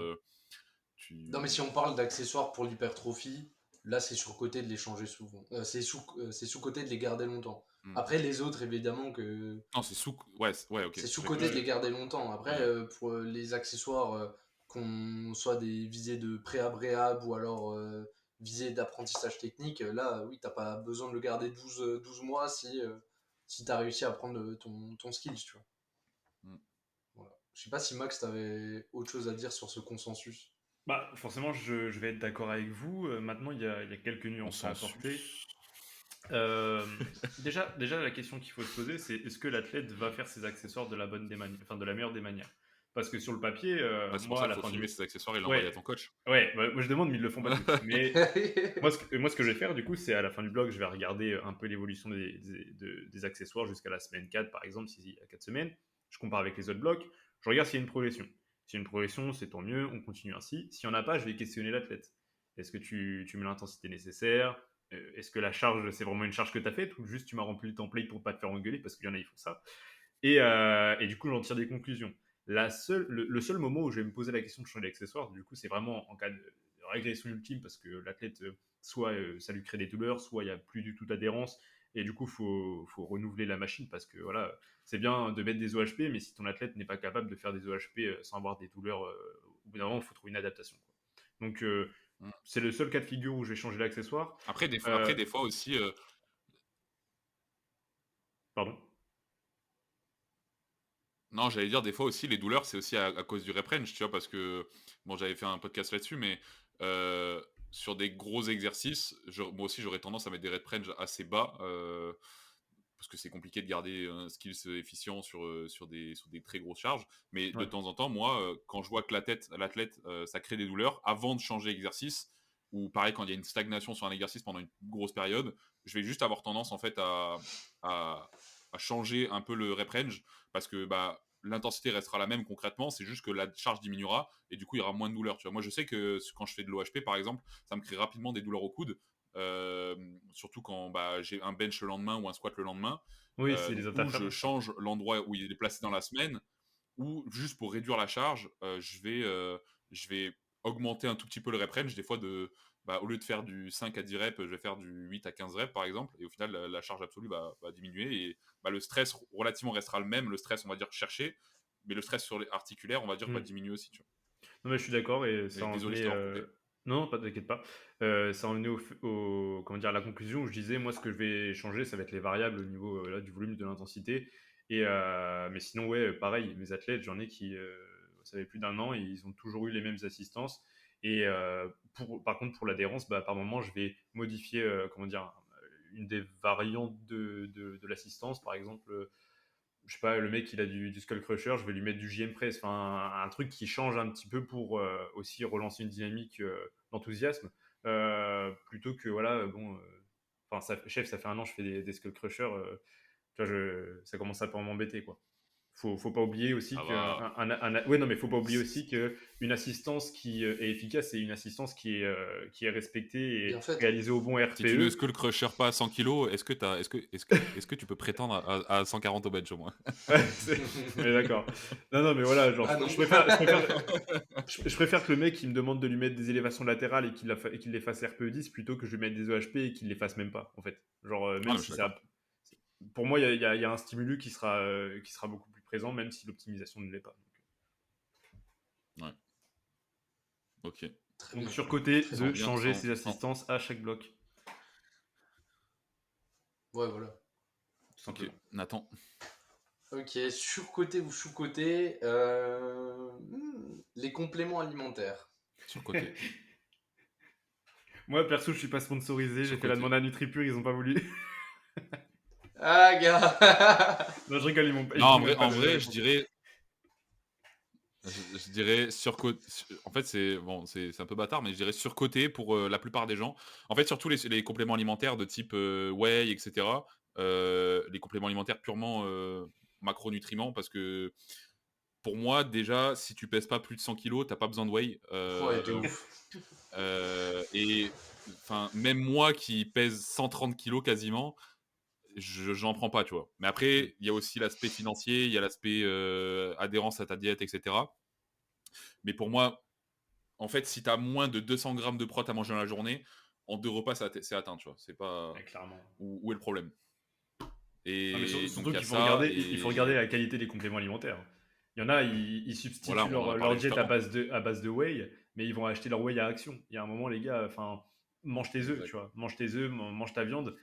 Non, mais si tu on parle d'accessoires pour l'hypertrophie, là, c'est surcoté de les changer souvent. C'est sous-coté de les garder longtemps. Hmm. Après, les autres, évidemment, que Non, c'est sous, ouais, ouais, ok, c'est j'ai cru sous-coté de les Ouais. garder longtemps. Après, ouais. pour les accessoires, qu'on soit des visées de pré-abréab ou alors visées d'apprentissage technique, là, oui, t'as pas besoin de le garder 12 mois si t'as réussi à prendre ton skill, tu vois. Hmm. Voilà. Je sais pas si Max, t'avais autre chose à dire sur ce consensus. Bah, forcément, je vais être d'accord avec vous. Maintenant, il y a quelques nuances à apporter. Consensus. Euh, déjà, la question qu'il faut se poser, c'est est-ce que l'athlète va faire ses accessoires de la bonne des manières, enfin de la meilleure des manières? Parce que sur le papier, Bah, c'est pour moi, ça à qu'il la faut fin filmer du... ses accessoires et l'envoyer Ouais, à ton coach. ouais, bah, moi je demande, mais ils le font pas tous. Mais moi, ce que je vais faire, du coup, c'est à la fin du blog, je vais regarder un peu l'évolution des accessoires jusqu'à la semaine 4, par exemple, s'il y a 4 semaines. Je compare avec les autres blocs. Je regarde s'il y a une progression. S'il y a une progression, c'est tant mieux, on continue ainsi. S'il n'y en a pas, je vais questionner l'athlète. Est-ce que tu mets l'intensité nécessaire? Est-ce que la charge, c'est vraiment une charge que tu as faite ou juste tu m'as rempli le template pour pas te faire engueuler? Parce qu'il y en a, ils font ça. Et du coup, j'en tire des conclusions. Le seul moment où je vais me poser la question de changer d'accessoire, du coup, c'est vraiment en cas de régression ultime parce que l'athlète, soit ça lui crée des douleurs, soit il n'y a plus du tout d'adhérence. Et du coup, faut renouveler la machine parce que voilà, c'est bien de mettre des OHP, mais si ton athlète n'est pas capable de faire des OHP sans avoir des douleurs, au bout d'un moment, il faut trouver une adaptation, quoi. Donc, Hmm. c'est le seul cas de figure où je vais changer l'accessoire. Après, des fois aussi, Pardon. non, j'allais dire, des fois aussi, les douleurs, c'est aussi à cause du rep range, tu vois, parce que, bon, j'avais fait un podcast là-dessus, mais euh, sur des gros exercices, moi aussi, j'aurais tendance à mettre des rep range assez bas, parce que c'est compliqué de garder un skills efficient sur des très grosses charges. Mais de Ouais. temps en temps, moi, quand je vois que l'athlète, ça crée des douleurs, avant de changer l'exercice, ou pareil, quand il y a une stagnation sur un exercice pendant une grosse période, je vais juste avoir tendance, en fait, à, à changer un peu le rep range, parce que l'intensité restera la même concrètement, c'est juste que la charge diminuera, et du coup, il y aura moins de douleurs. Tu vois. Moi, je sais que quand je fais de l'OHP, par exemple, ça me crée rapidement des douleurs au coude, surtout quand j'ai un bench le lendemain ou un squat le lendemain. Oui, c'est les Donc, ou je interférences, quoi. change l'endroit où il est placé dans la semaine, ou juste pour réduire la charge, je vais augmenter un tout petit peu le rep range, des fois bah, au lieu de faire du 5 à 10 reps, je vais faire du 8 à 15 reps, par exemple. Et au final, la charge absolue va diminuer. Et bah, le stress relativement restera le même. Le stress, on va dire, cherché. Mais le stress sur les articulaires, on va dire, va Hmm. diminuer aussi. Tu vois. Non, mais je suis d'accord et ça Et en désolé, je venait. t'ai recoupé. Non, pas t'inquiète pas. Ça en venait comment dire, à la conclusion où je disais, moi, ce que je vais changer, ça va être les variables au niveau là, du volume, de l'intensité. Mais sinon, ouais, pareil, mes athlètes, j'en ai qui, ça fait plus d'un an et ils ont toujours eu les mêmes assistances. Par contre, pour l'adhérence, bah, par moment, je vais modifier, comment dire, une des variantes de l'assistance. Par exemple, je sais pas, le mec il a du Skull Crusher, je vais lui mettre du JM Press, enfin un truc qui change un petit peu pour aussi relancer une dynamique d'enthousiasme, plutôt que voilà, bon, enfin chef, ça fait un an que je fais des Skull Crusher, tu vois, ça commence à pas m'embêter quoi. Faut pas oublier aussi Ça que va. ouais, non mais faut pas oublier aussi que une assistance qui est efficace, c'est une assistance qui est respectée Et et en fait, réalisée au bon Si tu ne RPE. skull crusher pas à 100 kilos, est-ce que tu peux prétendre à 140 au bench au moins? Ouais, ouais, d'accord. Non, non, mais voilà, genre, ah non. je préfère que le mec il me demande de lui mettre des élévations latérales et qu'il les fasse RPE 10 plutôt que je lui mette des EHP et qu'il les fasse même pas, en fait. Genre, Ah, même mais je si suis d'accord. ça. Pour moi, il y a un stimulus qui sera beaucoup plus présent, même si l'optimisation ne l'est pas. Ouais. Ok. Très Donc, bien. surcoté Très Ça en bien. de vient, changer ses assistances à chaque bloc, Ouais, voilà. tout Ok. simplement. Nathan. Ok, surcoté ou sous-coté, les compléments alimentaires. Surcoté. Moi, perso, je suis pas sponsorisé, j'ai fait la Surcoté. demande à NutriPure, ils ont pas voulu. Ah, gars. Non, je rigole, Non, ils font même pas en le vrai, je dirais surcoté. En fait, c'est bon, c'est un peu bâtard, mais je dirais surcoté pour la plupart des gens. En fait, surtout les compléments alimentaires de type whey, etc. Les compléments alimentaires purement macronutriments, parce que pour moi, déjà, si tu pèses pas plus de 100 kilos, t'as pas besoin de whey. Ouais, de ouf. Et enfin, même moi qui pèse 130 kilos quasiment, j'en prends pas, tu vois. Mais après, il y a aussi l'aspect financier, il y a l'aspect adhérence à ta diète, etc. Mais pour moi, en fait, si tu as moins de 200 grammes de prot à manger dans la journée, en 2 repas, c'est atteint, tu vois. C'est pas Ouais, clairement. où est le problème. Non, mais Et donc surtout il y a qu'il ça il faut regarder et la qualité des compléments alimentaires. Il y en a, ils voilà, substituent on en a leur parlé juste diète avant. à base de whey, mais ils vont acheter leur whey à Action. Il y a un moment, les gars, enfin, mange tes œufs, Exact. tu vois. Mange tes œufs, mange ta viande.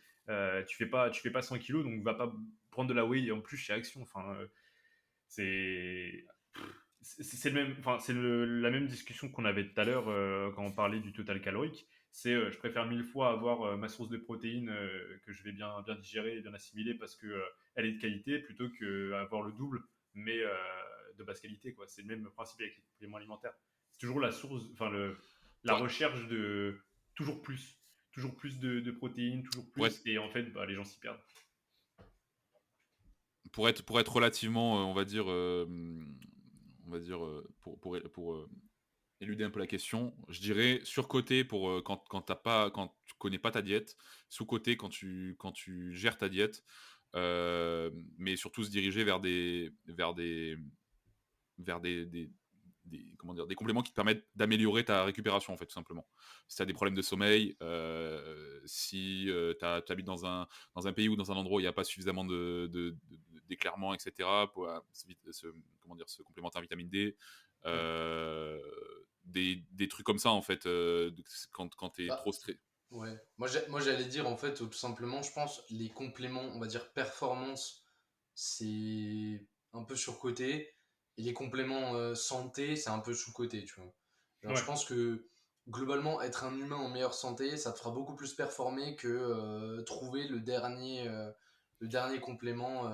Tu fais pas 100 kilos, donc va pas prendre de la whey en plus chez Action. Enfin, c'est c'est le même, enfin, la même discussion qu'on avait tout à l'heure quand on parlait du total calorique. C'est je préfère 1000 fois avoir ma source de protéines que je vais bien digérer et bien assimiler parce que elle est de qualité plutôt que avoir le double mais de basse qualité quoi. C'est le même principe avec les compléments alimentaires. C'est toujours la source, enfin la Ouais, recherche de toujours plus de protéines, toujours pour être plus et en fait bah, les gens s'y perdent. pour être relativement, on va dire pour éluder un peu la question, je dirais surcoté pour quand tu connais pas ta diète, sous-coté quand tu gères ta diète, mais surtout se diriger vers comment dire, des compléments qui te permettent d'améliorer ta récupération en fait tout simplement. Si tu as des problèmes de sommeil, si tu habites dans un pays ou dans un endroit où il n'y a pas suffisamment d'éclairement, etc., pour comment dire, se complémenter en vitamine D, Ouais. des trucs comme ça en fait, quand tu es Bah, trop stressé. ouais. Moi, j'allais dire, en fait, tout simplement, je pense, les compléments, on va dire, performance, c'est un peu surcoté. Et les compléments santé, c'est un peu sous-coté, tu vois. Genre, je Ouais. pense que, globalement, être un humain en meilleure santé, ça te fera beaucoup plus performer que trouver le dernier complément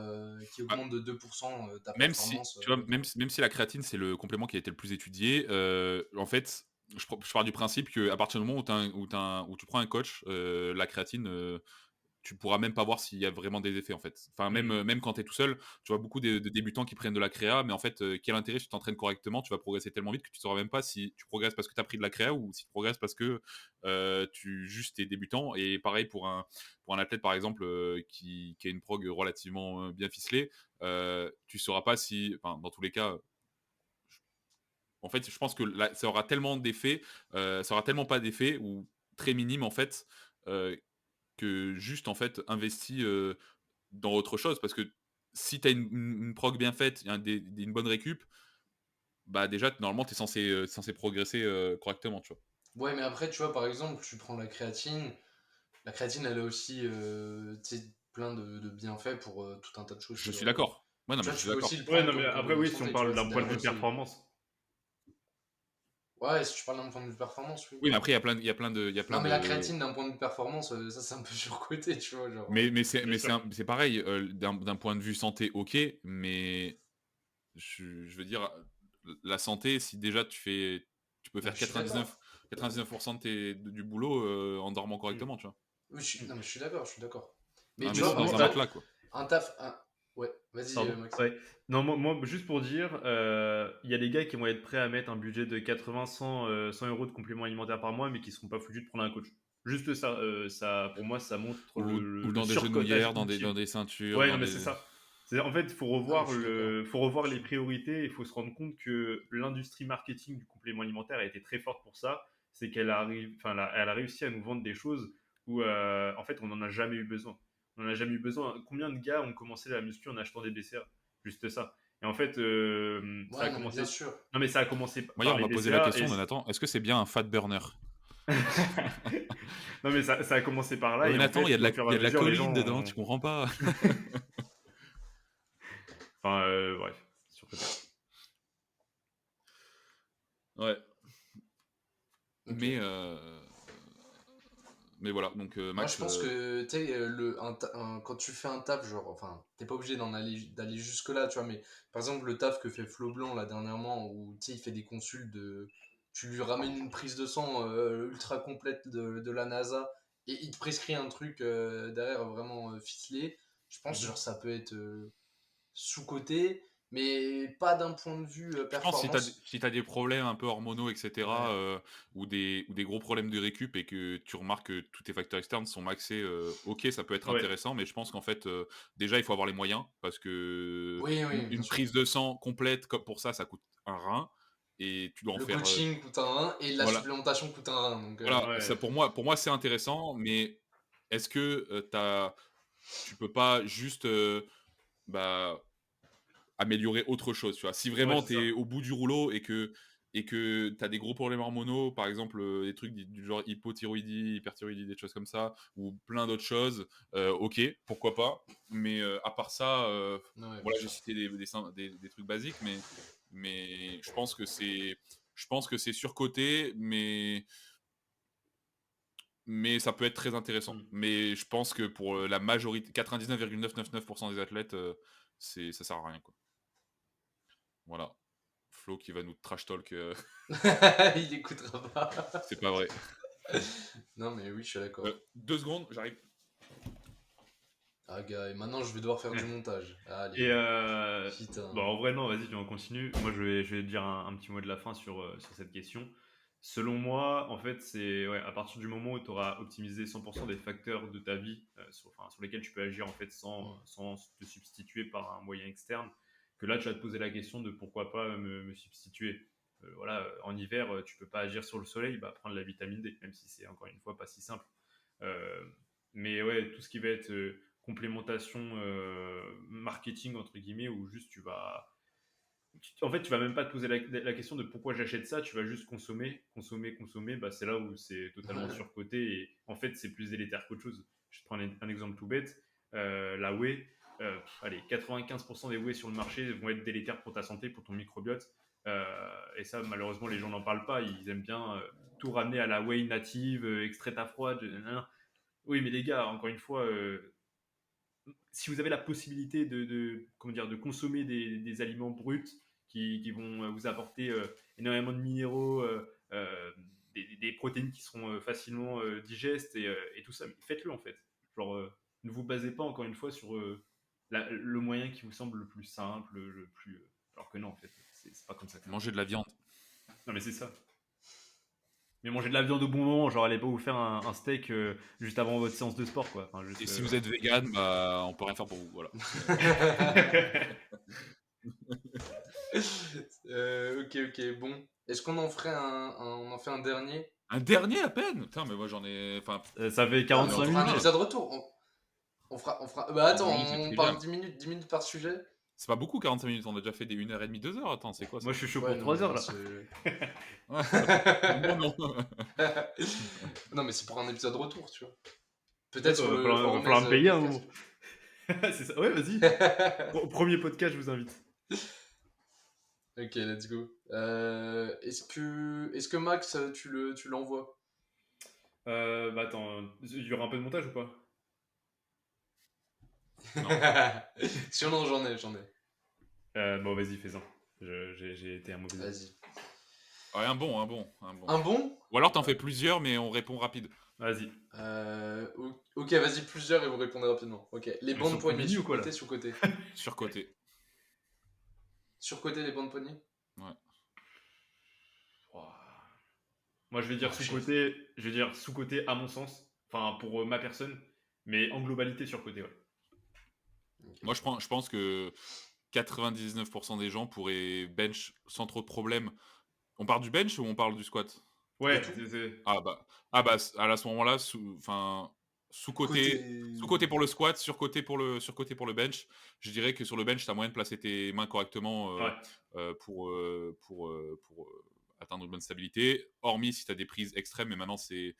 qui augmente de 2% ta Même si, performance. tu vois, même si la créatine, c'est le complément qui a été le plus étudié, en fait, je pars du principe qu'à partir du moment où tu prends un coach, la créatine, tu pourras même pas voir s'il y a vraiment des effets, en fait. Enfin, Mm. même quand tu es tout seul, tu vois beaucoup de débutants qui prennent de la créa, mais en fait, quel intérêt si tu t'entraînes correctement, tu vas progresser tellement vite que tu sauras même pas si tu progresses parce que tu as pris de la créa ou si tu progresses parce que tu juste es débutant. Et pareil pour un athlète, par exemple, qui a une prog relativement bien ficelée, tu sauras pas si, enfin, dans tous les cas, en fait, je pense que ça aura tellement d'effets, ça aura tellement pas d'effet ou très minime en fait, que juste en fait investi dans autre chose. Parce que si tu as une prog bien faite, une bonne récup, bah déjà normalement tu es censé progresser correctement, tu vois. Ouais, mais après, tu vois, par exemple, tu prends la créatine. La créatine, elle a aussi tu sais, plein de bienfaits pour tout un tas de choses. Je Tu suis vois, d'accord. Ouais, non, tu mais vois, je tu suis peux aussi d'accord. le Ouais, prendre non, mais comme après, complément de oui, si on santé, tu vois, parle c'est d'un point de derrière vue aussi. performance. Ouais, si tu parles d'un point de vue performance, oui. Oui, mais après il y a Non, plein mais la de. créatine, d'un point de vue performance, ça, c'est un peu surcoté, tu vois, genre... Bien sûr. C'est pareil, d'un point de vue santé, OK, mais je veux dire, la santé, si déjà tu peux Non, faire mais je suis d'accord. 99 de du boulot, en dormant Mm. correctement, tu vois? Oui, Mm. non, mais je suis d'accord, je suis d'accord. Mais Un tu Moi, vois, médecin par dans un moi, exemple, matelas, quoi. un taf... Ouais, vas-y, pardon. Max. Ouais. Non, juste pour dire, il y a des gars qui vont être prêts à mettre un budget de 80, 100 euros de compléments alimentaires par mois, mais qui seront pas foutus de prendre un coach. Juste ça, pour moi, ça montre Ou le dans des surcotage genouillères, dans ultime. des ceintures, Ouais, dans non, mais c'est des. ça. En fait, Non, mais je suis d'accord. faut revoir les priorités. Il faut se rendre compte que l'industrie marketing du complément alimentaire a été très forte pour ça. C'est qu'elle arrive, enfin, elle a réussi à nous vendre des choses où, en fait, on n'en a jamais eu besoin. On n'en a jamais eu besoin. Combien de gars ont commencé la muscu en achetant des BCA? Juste ça. Et en fait, ça a Ouais, non, mais bien commencé. sûr. Non, mais ça a commencé Moi, hier, par on les m'a posé la BCA question, Nathan, est-ce que c'est bien un fat burner? Non, mais ça a commencé par là. «Ouais, mais Et en Nathan, fait, au fur et il y à a de la mesure, les gens choline dedans, ont... tu comprends pas?» Enfin, bref, surcoté. Ouais, Ok. mais voilà, donc Moi, je Max, pense que, tu sais, quand tu fais un taf, genre, enfin, t'es pas obligé d'aller jusque-là, tu vois, mais par exemple, le taf que fait Flo Blanc, là, dernièrement, où, tu sais, il fait des consuls de... Tu lui ramènes une prise de sang ultra complète de la NASA, et il te prescrit un truc derrière vraiment ficelé. Je pense, genre, Mhm. ça peut être sous-coté, mais pas d'un point de vue je pense que performance. si t'as des problèmes un peu hormonaux, etc., Ouais. ou des gros problèmes de récup et que tu remarques que tous tes facteurs externes sont maxés, OK, ça peut être Ouais. intéressant, mais je pense qu'en fait, déjà, il faut avoir les moyens parce que Oui, oui, bien une sûr. prise de sang complète, comme pour ça coûte un rein et tu dois en Le faire, coaching coûte un rein, et la voilà. supplémentation coûte un rein, donc... Voilà, ça Ouais. pour moi, c'est intéressant, mais est-ce que, tu peux pas juste, bah, améliorer autre chose, tu vois? Si Ouais, vraiment c'est tu es ça. au bout du rouleau et que tu as des gros problèmes hormonaux, par exemple, des trucs du genre hypothyroïdie, hyperthyroïdie, des choses comme ça, ou plein d'autres choses, OK, pourquoi pas. Mais, à part ça, Ouais, bon bien là j'ai sûr. cité des trucs basiques, mais je pense que c'est surcoté, mais ça peut être très intéressant. Mm. Mais je pense que pour, la majorité 99,999 des athlètes, ça sert à rien, quoi. Voilà. Flo qui va nous trash talk, Il écoutera pas. c'est pas vrai. Non, mais oui, je suis d'accord. 2 secondes, j'arrive. Ah, gars, et maintenant je vais devoir faire du Ouais. montage. Et Allez, putain. bon, en vrai, non, vas-y, on continue. Moi, je vais dire un petit mot de la fin sur cette question. Selon moi, en fait, c'est ouais, à partir du moment où tu auras optimisé 100% des facteurs de ta vie sur lesquels tu peux agir en fait Mm. sans te substituer par un moyen externe, que là, tu vas te poser la question de pourquoi pas me substituer. Voilà, en hiver, tu peux pas agir sur le soleil, bah, prendre la vitamine D, même si c'est encore une fois pas si simple. Euh, mais ouais, tout ce qui va être complémentation marketing entre guillemets, où juste en fait tu vas même pas te poser la question de pourquoi j'achète ça, tu vas juste consommer, bah, c'est là où c'est totalement surcoté et en fait c'est plus délétère qu'autre chose. Je te prends un exemple tout bête, la whey, allez, 95% des whey sur le marché vont être délétères pour ta santé, pour ton microbiote. Et ça malheureusement les gens n'en parlent pas, ils aiment bien tout ramener à la whey native, extraite à froid. Oui, mais les gars, encore une fois, si vous avez la possibilité comment dire, de consommer des aliments bruts qui vont vous apporter énormément de minéraux, des protéines qui seront facilement digestes et tout ça, faites-le en fait. Genre, ne vous basez pas encore une fois sur le moyen qui vous semble le plus simple, le plus. Alors que non, en fait, c'est pas comme ça que ça marche. Manger de la viande. Non, mais c'est ça. Mais manger de la viande au bon moment, genre allez pas vous faire un steak juste avant votre séance de sport, quoi. Enfin, Et juste, si vous êtes vegan, bah, on peut rien faire pour vous, voilà. Ok, ok, bon. Est-ce qu'on en ferait on en fait un dernier? Un dernier à peine? Putain, mais moi j'en ai. Enfin, Ça fait Ouais, mais on 45 fera un minutes. putain, épisode retour. On fera... Bah attends, 10 minutes, c'est on trivial. parle 10 minutes par sujet? C'est pas beaucoup 45 minutes, on a déjà fait des 1h30, 2 heures. Attends, c'est quoi Moi, ça? je suis chaud Ouais, pour non, 3 mais heures là, là. c'est... Ouais. Moi non. Non, mais c'est pour un épisode retour, tu vois. Peut-être Peut-être sur le va falloir Hormez me payer un podcast. moment. C'est ça. Ouais, vas-y. Premier podcast, je vous invite. Ok, let's go. Est-ce que Max, tu l'envoies? Bah attends, il y aura un peu de montage ou pas? Non. Si non, j'en ai. Bon, vas-y, fais-en. J'ai été un mauvais élève. Vas-y. Ouais, un bon. Un bon? Ou alors t'en fais plusieurs, mais on répond rapide. Vas-y. Ok, vas-y, plusieurs et vous répondez rapidement. Ok, les Ils bandes sont poignées, Combini ou quoi là? sur-côté, sous-côté. Surcoté. Sur-côté, les bandes poignées? Ouais. Ouah. Moi, je vais dire Oh, sous-côté. Je vais dire sous-côté à mon sens. Enfin, pour ma personne. Mais en globalité, sur-côté, ouais. Moi, je pense que 99% des gens pourraient bench sans trop de problèmes. On parle du bench ou on parle du squat? Ouais, De tout. Ah bah à ce moment-là, sous-côté Côté... pour le squat, surcoté pour le bench. Je dirais que sur le bench, tu as moyen de placer tes mains correctement ouais. pour atteindre une bonne stabilité. Hormis si tu as des prises extrêmes, mais maintenant c'est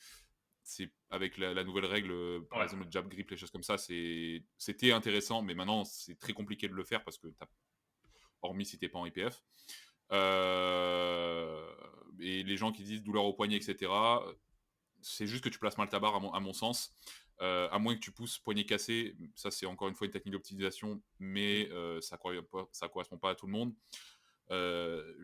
avec la nouvelle règle, par Ouais. exemple le jab grip, les choses comme ça, c'était intéressant, mais maintenant c'est très compliqué de le faire parce que hormis si t'es pas en IPF. Et les gens qui disent douleur au poignet, etc., c'est juste que tu places mal ta barre, à mon sens. À moins que tu pousses poignet cassé, ça c'est encore une fois une technique d'optimisation, mais ça correspond pas à tout le monde.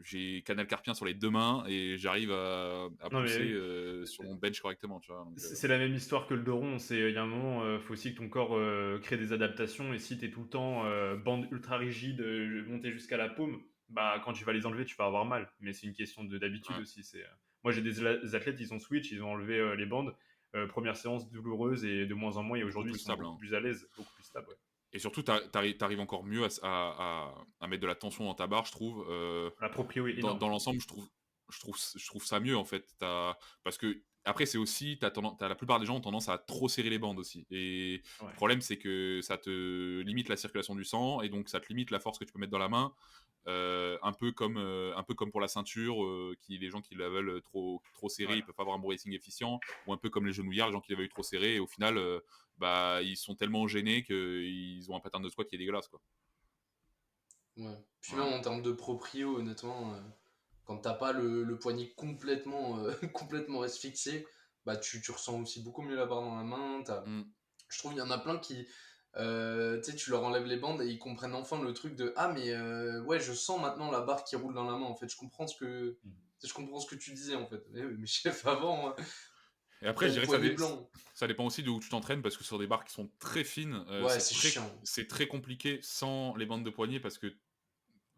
J'ai canal carpien sur les deux mains et j'arrive à Non, mais pousser oui. sur mon bench correctement. Tu vois, donc, C'est la même histoire que le dos rond. Il y a un moment, faut aussi que ton corps crée des adaptations. Et si tu es tout le temps bande ultra rigide, montée jusqu'à la paume, bah quand tu vas les enlever, tu vas avoir mal. Mais c'est une question d'habitude ouais, aussi. Moi, j'ai des athlètes, ils ont switch, ils ont enlevé les bandes. Première séance douloureuse et de moins en moins. Et beaucoup aujourd'hui, plus ils sont stable. beaucoup Hein. plus à l'aise, beaucoup plus stable. Ouais. Et surtout, t'arrives encore mieux à mettre de la tension dans ta barre, je trouve. La proprio est énorme. Dans l'ensemble, je trouve ça mieux en fait. Parce que après, c'est aussi, la plupart des gens ont tendance à trop serrer les bandes aussi. Et Ouais. le problème, c'est que ça te limite la circulation du sang et donc ça te limite la force que tu peux mettre dans la main. Un peu comme pour la ceinture, les gens qui la veulent trop serrée, Ouais. ils peuvent pas avoir un bracing efficient, ou un peu comme les genouillères, les gens qui la veulent trop serré, et au final, bah ils sont tellement gênés qu'ils ont un pattern de squat qui est dégueulasse, quoi. Ouais. Puis Voilà. même en termes de proprio, honnêtement, quand t'as pas le poignet complètement, complètement asphyxié, bah tu ressens aussi beaucoup mieux la barre dans la main. Mm. Je trouve qu'il y en a plein qui, tu sais, tu leur enlèves les bandes et ils comprennent enfin le truc de ah mais ouais je sens maintenant la barre qui roule dans la main en fait. Je comprends ce que tu disais en fait. Mais chef avant, Et après, t'as je le dirais que poignet blanc. ça dépend aussi de où tu t'entraînes, parce que sur des barres qui sont très fines, Ouais c'est chiant. c'est très compliqué sans les bandes de poignet, parce que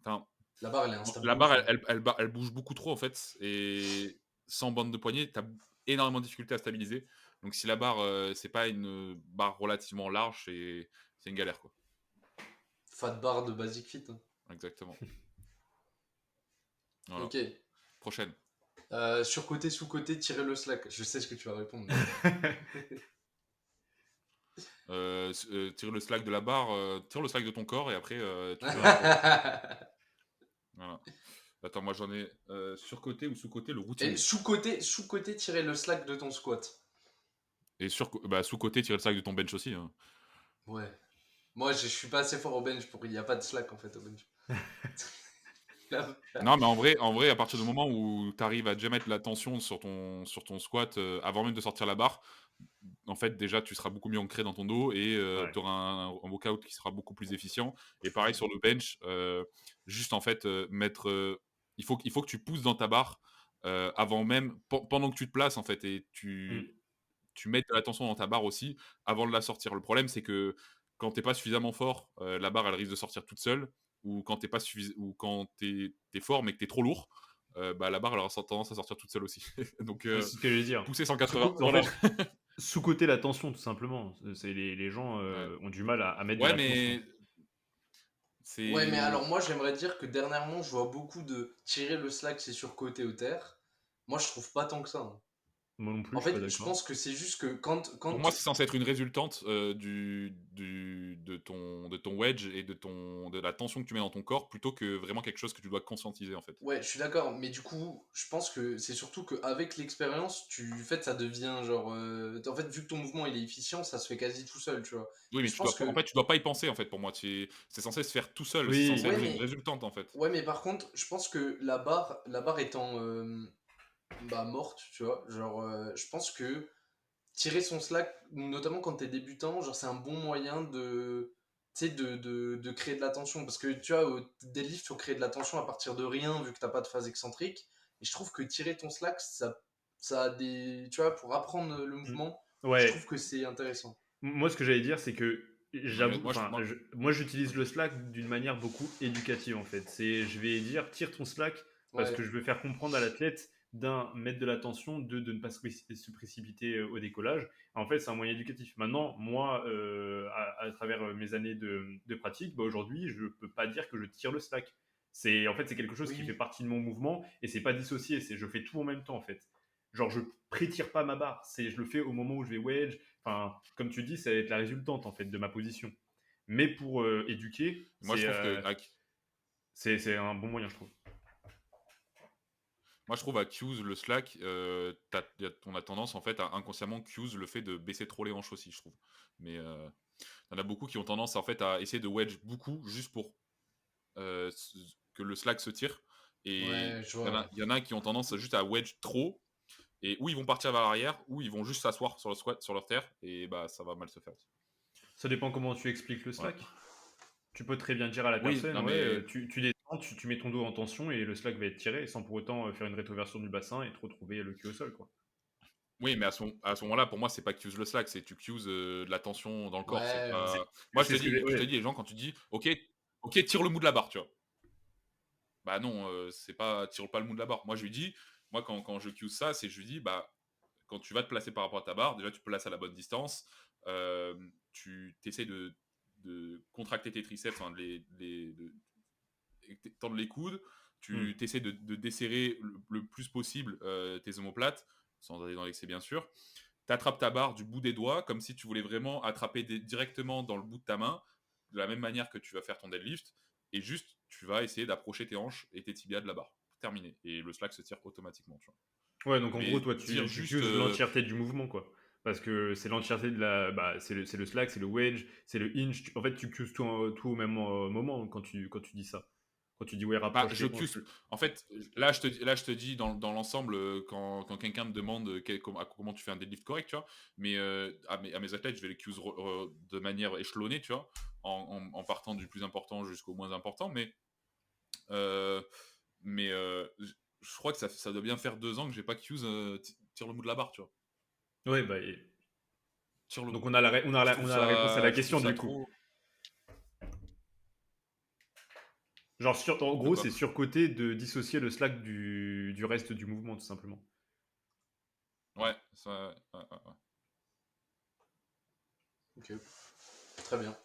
enfin, La barre elle est instable la de barre, ouf. Hein. elle bouge beaucoup trop en fait, et sans bande de poignet, tu as énormément de difficultés à stabiliser. Donc si la barre, c'est pas une barre relativement large, c'est une galère, quoi. Fat barre de Basic Fit. Hein. Exactement. Voilà. Ok. Prochaine. Sur-côté, sous-côté, tirer le slack. Je sais ce que tu vas répondre. Tire le slack de la barre, tire le slack de ton corps, et après, tu fais voilà. Attends, moi j'en ai sur-côté ou sous-côté, le Et routinier. sous-côté, tirer le slack de ton squat. Et sous-côté, tirer le slack de ton bench aussi. Hein. Ouais. Moi, je suis pas assez fort au bench pour. Il n'y a pas de slack en fait au bench. Non, mais en vrai, à partir du moment où tu arrives à déjà mettre la tension sur ton squat, avant même de sortir la barre, en fait, déjà, tu seras beaucoup mieux ancré dans ton dos, et Ouais. tu auras un workout qui sera beaucoup plus efficient. Et pareil sur le bench, juste en fait, il faut que tu pousses dans ta barre avant même, pendant que tu te places en fait, et Mm. tu mets de la tension dans ta barre aussi avant de la sortir. Le problème, c'est que quand t'es pas suffisamment fort, la barre elle risque de sortir toute seule, ou quand t'es fort mais que t'es trop lourd, bah la barre elle aura tendance à sortir toute seule aussi. Donc C'est ce que je veux dire. pousser 180 En fait, vraiment. sous-côté la tension, tout simplement. Les gens Ouais. ont du mal à mettre de Ouais, la tension. mais Ouais, mais c'est alors moi, j'aimerais dire que dernièrement, je vois beaucoup de tirer le slack, c'est sur-côté au terre. Moi, je trouve pas tant que ça. Hein. Moi non plus, En je suis pas fait, je d'accord. pense que c'est juste que Pour moi, c'est censé être une résultante de ton wedge et de la tension que tu mets dans ton corps plutôt que vraiment quelque chose que tu dois conscientiser en fait. Ouais, je suis d'accord, mais du coup, je pense que c'est surtout qu'avec l'expérience, en fait, ça devient genre. En fait, vu que ton mouvement il est efficient, ça se fait quasi tout seul, tu vois. Oui, Et mais je pense en que. fait, tu dois pas y penser en fait pour moi. C'est censé se faire tout seul, c'est censé Oui, Ouais, être une mais. résultante en fait. Ouais, mais par contre, je pense que la barre étant morte, tu vois, genre, je pense que tirer son slack, notamment quand t'es débutant, genre, c'est un bon moyen tu sais, de créer de la tension. Parce que, tu vois, au deadlift, faut créer de la tension à partir de rien, vu que t'as pas de phase excentrique. Et je trouve que tirer ton slack, ça a des. Tu vois, pour apprendre le mm, mouvement, je ouais. trouve que c'est intéressant. Moi, ce que j'allais dire, c'est que Non, mais j'avoue, enfin, moi, j'utilise le Slack d'une manière beaucoup éducative en fait. Je vais dire, tire ton Slack parce Ouais, que je veux faire comprendre à l'athlète d'un, mettre de l'attention, deux, de ne pas se précipiter au décollage. En fait, c'est un moyen éducatif. Maintenant, moi, à travers mes années de pratique, bah, aujourd'hui, je peux pas dire que je tire le Slack. En fait, c'est quelque chose qui fait oui, partie de mon mouvement et c'est pas dissocié. Je fais tout en même temps en fait. Genre, je prétire pas ma barre. Je le fais au moment où je vais wedge. Enfin, comme tu dis, ça va être la résultante en fait de ma position. Mais pour éduquer, moi je trouve que c'est un bon moyen, je trouve. moi je trouve à cues le slack, on a tendance en fait à inconsciemment cues le fait de baisser trop les hanches aussi, je trouve. Mais il y en a beaucoup qui ont tendance en fait à essayer de wedge beaucoup juste pour que le slack se tire. Et ouais, je vois, ouais. il y en a qui ont tendance juste à wedge trop. Et ou ils vont partir vers l'arrière, ou ils vont juste s'asseoir sur le squat, sur leur terre, et bah ça va mal se faire aussi. Ça dépend comment tu expliques le Voilà. slack. Tu peux très bien dire à la Oui, personne, non ouais, mais tu descends, tu mets ton dos en tension et le slack va être tiré sans pour autant faire une rétroversion du bassin et te retrouver le cul au sol, quoi. oui, mais à ce moment-là, pour moi, c'est pas que tu uses le slack, c'est tu uses de la tension dans le corps. C'est Ouais, C'est pas. Moi, c'est ce que j'ai. je te Ouais. dis, les gens, quand tu dis, ok, tire le mou de la barre, tu vois. Bah non, c'est pas, tire pas le mou de la barre. Moi, je lui dis, moi, quand je cue ça, c'est je lui dis, bah, quand tu vas te placer par rapport à ta barre, déjà, tu te places à la bonne distance. Tu essaies de contracter tes triceps, enfin, tendre les coudes. Hmm. Tu essaies de desserrer le plus possible tes omoplates, sans aller dans l'excès, bien sûr. Tu attrapes ta barre du bout des doigts, comme si tu voulais vraiment attraper directement dans le bout de ta main, de la même manière que tu vas faire ton deadlift, et juste, tu vas essayer d'approcher tes hanches et tes tibias de la barre. Terminé. Et le slack se tire automatiquement, tu vois. Ouais, donc en gros, Mais toi, dire tu juste... uses l'entièreté du mouvement, quoi. Parce que c'est l'entièreté de la. Bah, c'est le slack, c'est le wedge, c'est le hinge. En fait, tu uses tout au même moment quand tu dis ça. Quand tu dis, ouais, Bah, rapproche je tes hanches. cusp. En fait, là, je te dis dans l'ensemble, quand quelqu'un me demande comment tu fais un deadlift correct, tu vois, mais à mes athlètes, je vais les cuse de manière échelonnée, tu vois, en partant du plus important jusqu'au moins important, euh, je crois que ça doit bien faire 2 ans que j'ai pas cuse tire le mou de la barre, tu vois. Ouais, bah, Tire le donc mou. on a la réponse à la Je trouve question, ça du coup. trop. Genre, en De gros, quoi? c'est surcoté de dissocier le slack du reste du mouvement, tout simplement. Ouais, ouais. ok, très bien.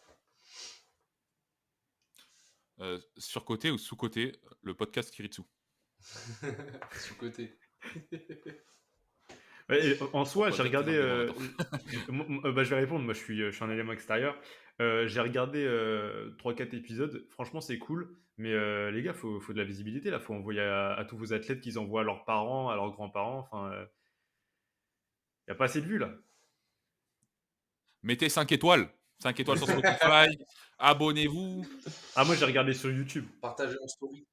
Surcoté ou sous-coté, le podcast Kiritsu. Sous-côté. Ouais, et en soi, Pourquoi j'ai toi tes regardé. arguments là-dedans? Bah, je vais répondre. Moi, je suis un élément extérieur. J'ai regardé 3-4 épisodes. Franchement, c'est cool. Mais les gars, faut de la visibilité là. Faut envoyer à tous vos athlètes qu'ils envoient à leurs parents, à leurs grands-parents. Enfin, y a pas assez de vues là. Mettez 5 étoiles. 5 étoiles sur Spotify. Abonnez-vous. Ah, moi, j'ai regardé sur YouTube. Partagez en story.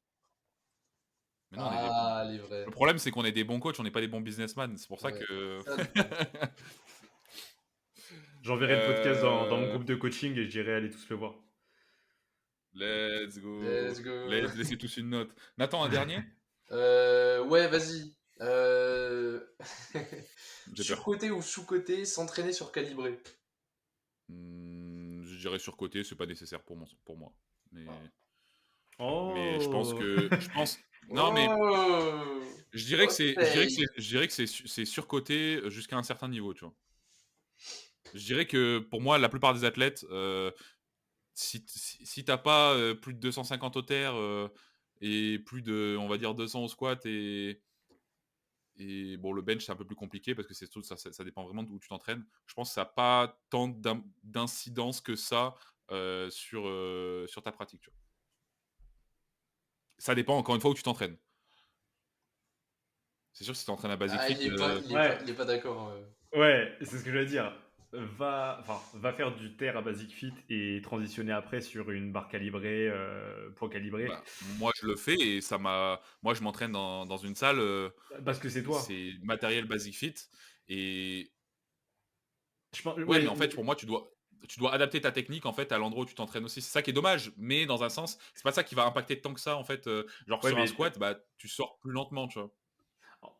Mais non, Ah, les le vrais. problème, c'est qu'on est des bons coachs, on n'est pas des bons businessmen. C'est pour ça Ouais, que. ça dépend. J'enverrai le podcast dans mon Euh, groupe de coaching et je dirai allez tous le voir. Let's go. Let's go. Laissez tous une note. Nathan, un dernier? Ouais, vas-y. J'ai peur. Surcoté ou sous-coté, s'entraîner sur calibré. Je dirais surcoté, c'est pas nécessaire pour moi. Mais je pense Oh. que. Non, mais Oh, je dirais que hot c'est. take. Je dirais que c'est surcoté jusqu'à un certain niveau, tu vois. Je dirais que pour moi, la plupart des athlètes, si t'as pas plus de 250 au terre et plus de, on va dire, 200 au squat Et bon, le bench, c'est un peu plus compliqué parce que ça dépend vraiment d'où tu t'entraînes. Je pense que ça n'a pas tant d'incidence que ça sur ta pratique. Tu vois. Ça dépend encore une fois où tu t'entraînes. C'est sûr que si tu t'entraînes à Basic Fit. Il est pas d'accord. Ouais, c'est ce que je veux dire. Va faire du terre à Basic Fit et transitionner après sur une barre calibrée, poids calibré. Bah, moi, je le fais et moi, je m'entraîne dans une salle. Parce que c'est toi. C'est matériel Basic Fit. Et ouais, mais en fait, pour moi, tu dois adapter ta technique en fait à l'endroit où tu t'entraînes aussi. C'est ça qui est dommage, mais dans un sens, c'est pas ça qui va impacter tant que ça en fait. Genre Ouais, sur un squat, bah tu sors plus lentement, tu vois.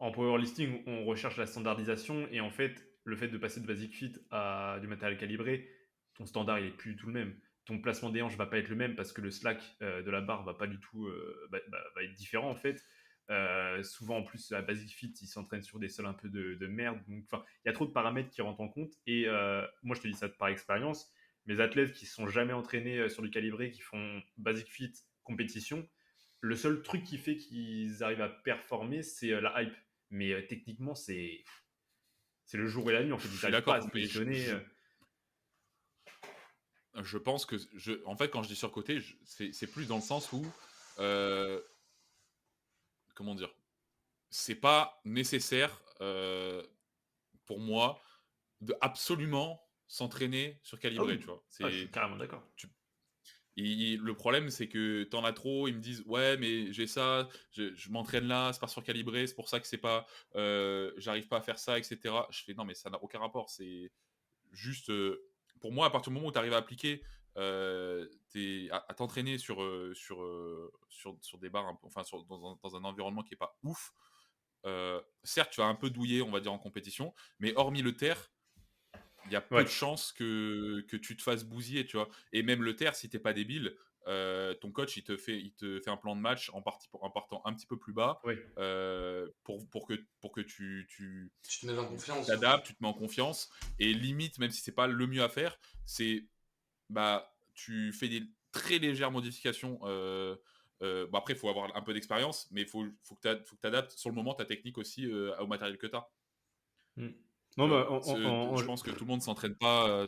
En powerlifting, on recherche la standardisation et en fait, le fait de passer de Basic Fit à du matériel calibré, ton standard il est plus du tout le même. Ton placement des hanches va pas être le même parce que le slack de la barre va pas du tout va être différent en fait. Souvent en plus à Basic Fit, ils s'entraînent sur des sols un peu de merde. Donc enfin, il y a trop de paramètres qui rentrent en compte et moi je te dis ça par expérience. Mes athlètes qui ne sont jamais entraînés sur du calibré, qui font Basic Fit compétition, le seul truc qui fait qu'ils arrivent à performer, c'est la hype. Mais techniquement, c'est le jour et la nuit. En fait, ils n'arrivent pas à se positionner. Je pense que, en fait, quand je dis surcoté, c'est plus dans le sens où, comment dire, c'est pas nécessaire pour moi de absolument s'entraîner sur calibré, oui. tu vois. Je suis carrément d'accord. Le problème, c'est que t'en as trop, ils me disent ouais, mais j'ai ça, je m'entraîne là, c'est pas surcalibré, c'est pour ça que c'est pas, j'arrive pas à faire ça, etc. Je fais non, mais ça n'a aucun rapport. C'est juste, pour moi, à partir du moment où tu arrives à appliquer, à t'entraîner sur des barres, enfin dans un environnement qui est pas ouf. Certes, tu vas un peu douiller, on va dire en compétition, mais hormis le terre, il y a peu de chances que tu te fasses bousiller, tu vois. Et même le terre, si t'es pas débile, ton coach il te fait un plan de match en partant un petit peu plus bas, pour que tu te mets en confiance, t'adaptes, tu te mets en confiance, et limite, même si c'est pas le mieux à faire, c'est tu fais des très légères modifications. Après, il faut avoir un peu d'expérience, mais il faut que tu adaptes sur le moment ta technique aussi au matériel que tu as. Non, je pense que tout le monde s'entraîne pas.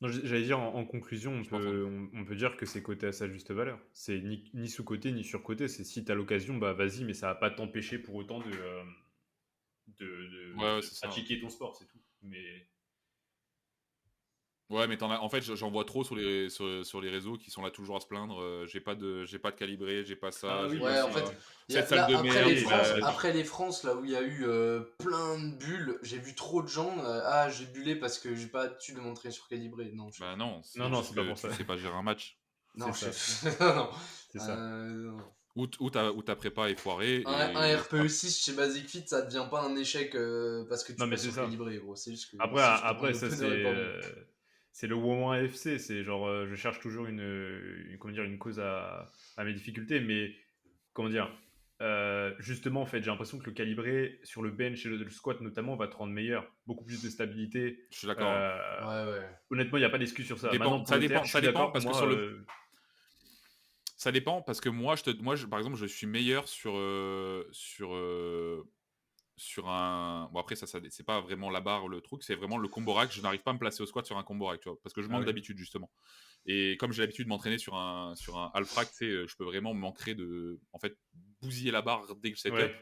Non, j'allais dire en conclusion, on peut dire que c'est coté à sa juste valeur. C'est ni sous-coté ni sur-coté. C'est si tu as l'occasion, bah vas-y, mais ça va pas t'empêcher pour autant de pratiquer ton sport, c'est tout. Mais ouais, mais en fait, j'en vois trop sur les réseaux qui sont là toujours à se plaindre. J'ai pas de calibré, j'ai pas ça. Ah oui, ouais, en fait, cette salle de merde. Après les France, là où il y a eu plein de bulles, j'ai vu trop de gens. J'ai bullé parce que j'ai pas l'habitude de montrer sur calibré. Non, bah non, c'est pas pour ça. Tu sais pas gérer un match. Non, non. C'est ça. Ou ta prépa est foirée. Un RPE6 chez Basic Fit, ça devient pas un échec parce que tu passes sur calibré, gros. C'est juste que après ça c'est le moins FC. C'est genre je cherche toujours une cause à mes difficultés, mais comment dire. Justement, en fait, j'ai l'impression que le calibré sur le bench et le squat notamment va te rendre meilleur, beaucoup plus de stabilité. Je suis d'accord. Honnêtement, il n'y a pas d'excuse sur ça. Ça dépend parce que sur le. Ça dépend parce que moi, par exemple, je suis meilleur sur un. Bon, après, ça c'est pas vraiment la barre, le truc, c'est vraiment le combo rack. Je n'arrive pas à me placer au squat sur un combo rack, tu vois, parce que je manque d'habitude, justement. Et comme j'ai l'habitude de m'entraîner sur un half rack, tu sais, je peux vraiment m'ancrer en fait, bousiller la barre dès que je set up.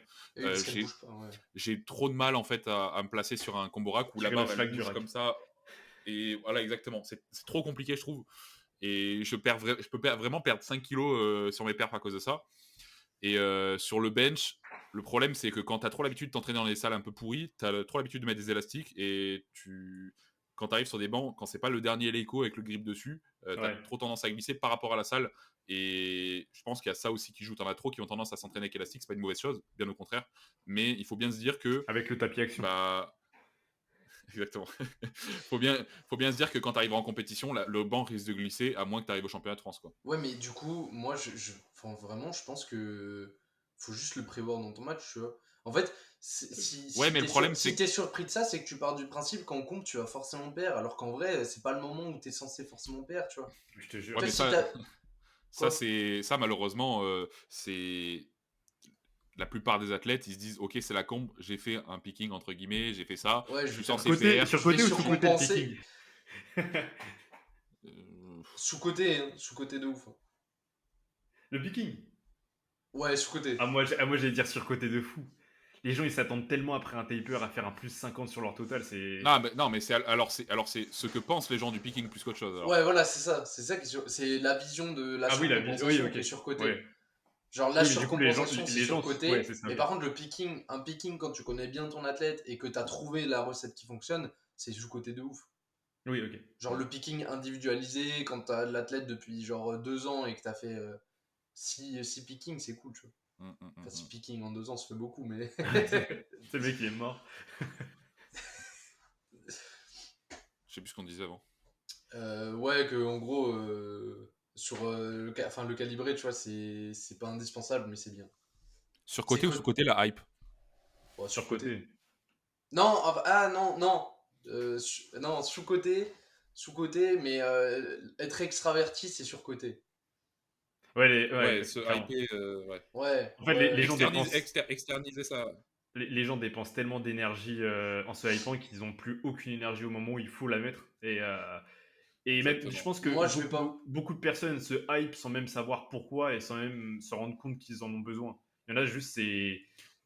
J'ai trop de mal, en fait, à me placer sur un combo rack où la barre, elle bouge comme ça. Et voilà, exactement. C'est trop compliqué, je trouve. Et je peux vraiment perdre 5 kilos sur mes perfs à cause de ça. Et sur le bench, le problème, c'est que quand tu as trop l'habitude de t'entraîner dans des salles un peu pourries, tu as trop l'habitude de mettre des élastiques, et quand tu arrives sur des bancs, quand c'est pas le dernier Leico avec le grip dessus, tu as trop tendance à glisser par rapport à la salle. Et je pense qu'il y a ça aussi qui joue. Tu en as trop qui ont tendance à s'entraîner avec élastique, c'est pas une mauvaise chose, bien au contraire. Mais il faut bien se dire que. Avec le tapis action. Exactement. faut bien se dire que quand tu arrives en compétition, le banc risque de glisser, à moins que tu arrives au championnat de France, quoi. Ouais, mais du coup, moi, vraiment, je pense que faut juste le prévoir dans ton match, tu vois. En fait, si t'es surpris de ça, c'est que tu pars du principe qu'en compte, tu vas forcément perdre, alors qu'en vrai, c'est pas le moment où t'es censé forcément perdre, tu vois. Je te jure. Ouais, mais ça, malheureusement, c'est la plupart des athlètes, ils se disent ok, c'est la combe, j'ai fait un picking entre guillemets, j'ai fait ça, Ouais, je je vais suis faire censé faire. Surcoté ou sous-coté le surcompenser. picking? euh, Sous-côté, hein, sous-côté de ouf. Hein. Le picking? Ouais, sous-côté. Moi, j'allais dire surcoté de fou. Les gens, ils s'attendent tellement après un taper à faire un plus 50 sur leur total, c'est... non, mais c'est ce que pensent les gens du picking plus qu'autre chose. Alors. Ouais, voilà, c'est ça. C'est la vision de la Ah oui, oui, surcompensation ok. qui est surcotée. Ouais. Genre la Oui, mais du coup, surcompensation, c'est ouais, surcoté. c'est ça, Mais ok. par contre, un picking, quand tu connais bien ton athlète et que tu as trouvé la recette qui fonctionne, c'est sous-côté de ouf. Oui, ok. Genre le picking individualisé, quand tu as l'athlète depuis genre 2 ans et que tu as fait 6 pickings, c'est cool, tu vois. Enfin, 6 pickings en 2 ans, ça fait beaucoup, mais. C'est le mec qui est mort. Je sais plus ce qu'on disait avant. Ouais, que en gros, sur le calibré, tu vois, c'est pas indispensable, mais c'est bien. C'est Surcoté ou que. sous-côté la hype? Oh, surcoté. Surcoté. Non, non, non. Non, sous-côté, mais être extraverti, c'est surcoté. Ouais, Ouais, se clairement. hyper, ouais. Ouais, En fait, ouais, les ouais. gens dépensent... Externaliser ça. Les gens dépensent tellement d'énergie en se hypant qu'ils n'ont plus aucune énergie au moment où il faut la mettre. Et même, je Exactement. pense que Moi, je vais pas. beaucoup de personnes se hype sans même savoir pourquoi et sans même se rendre compte qu'ils en ont besoin. Il y en a juste, c'est.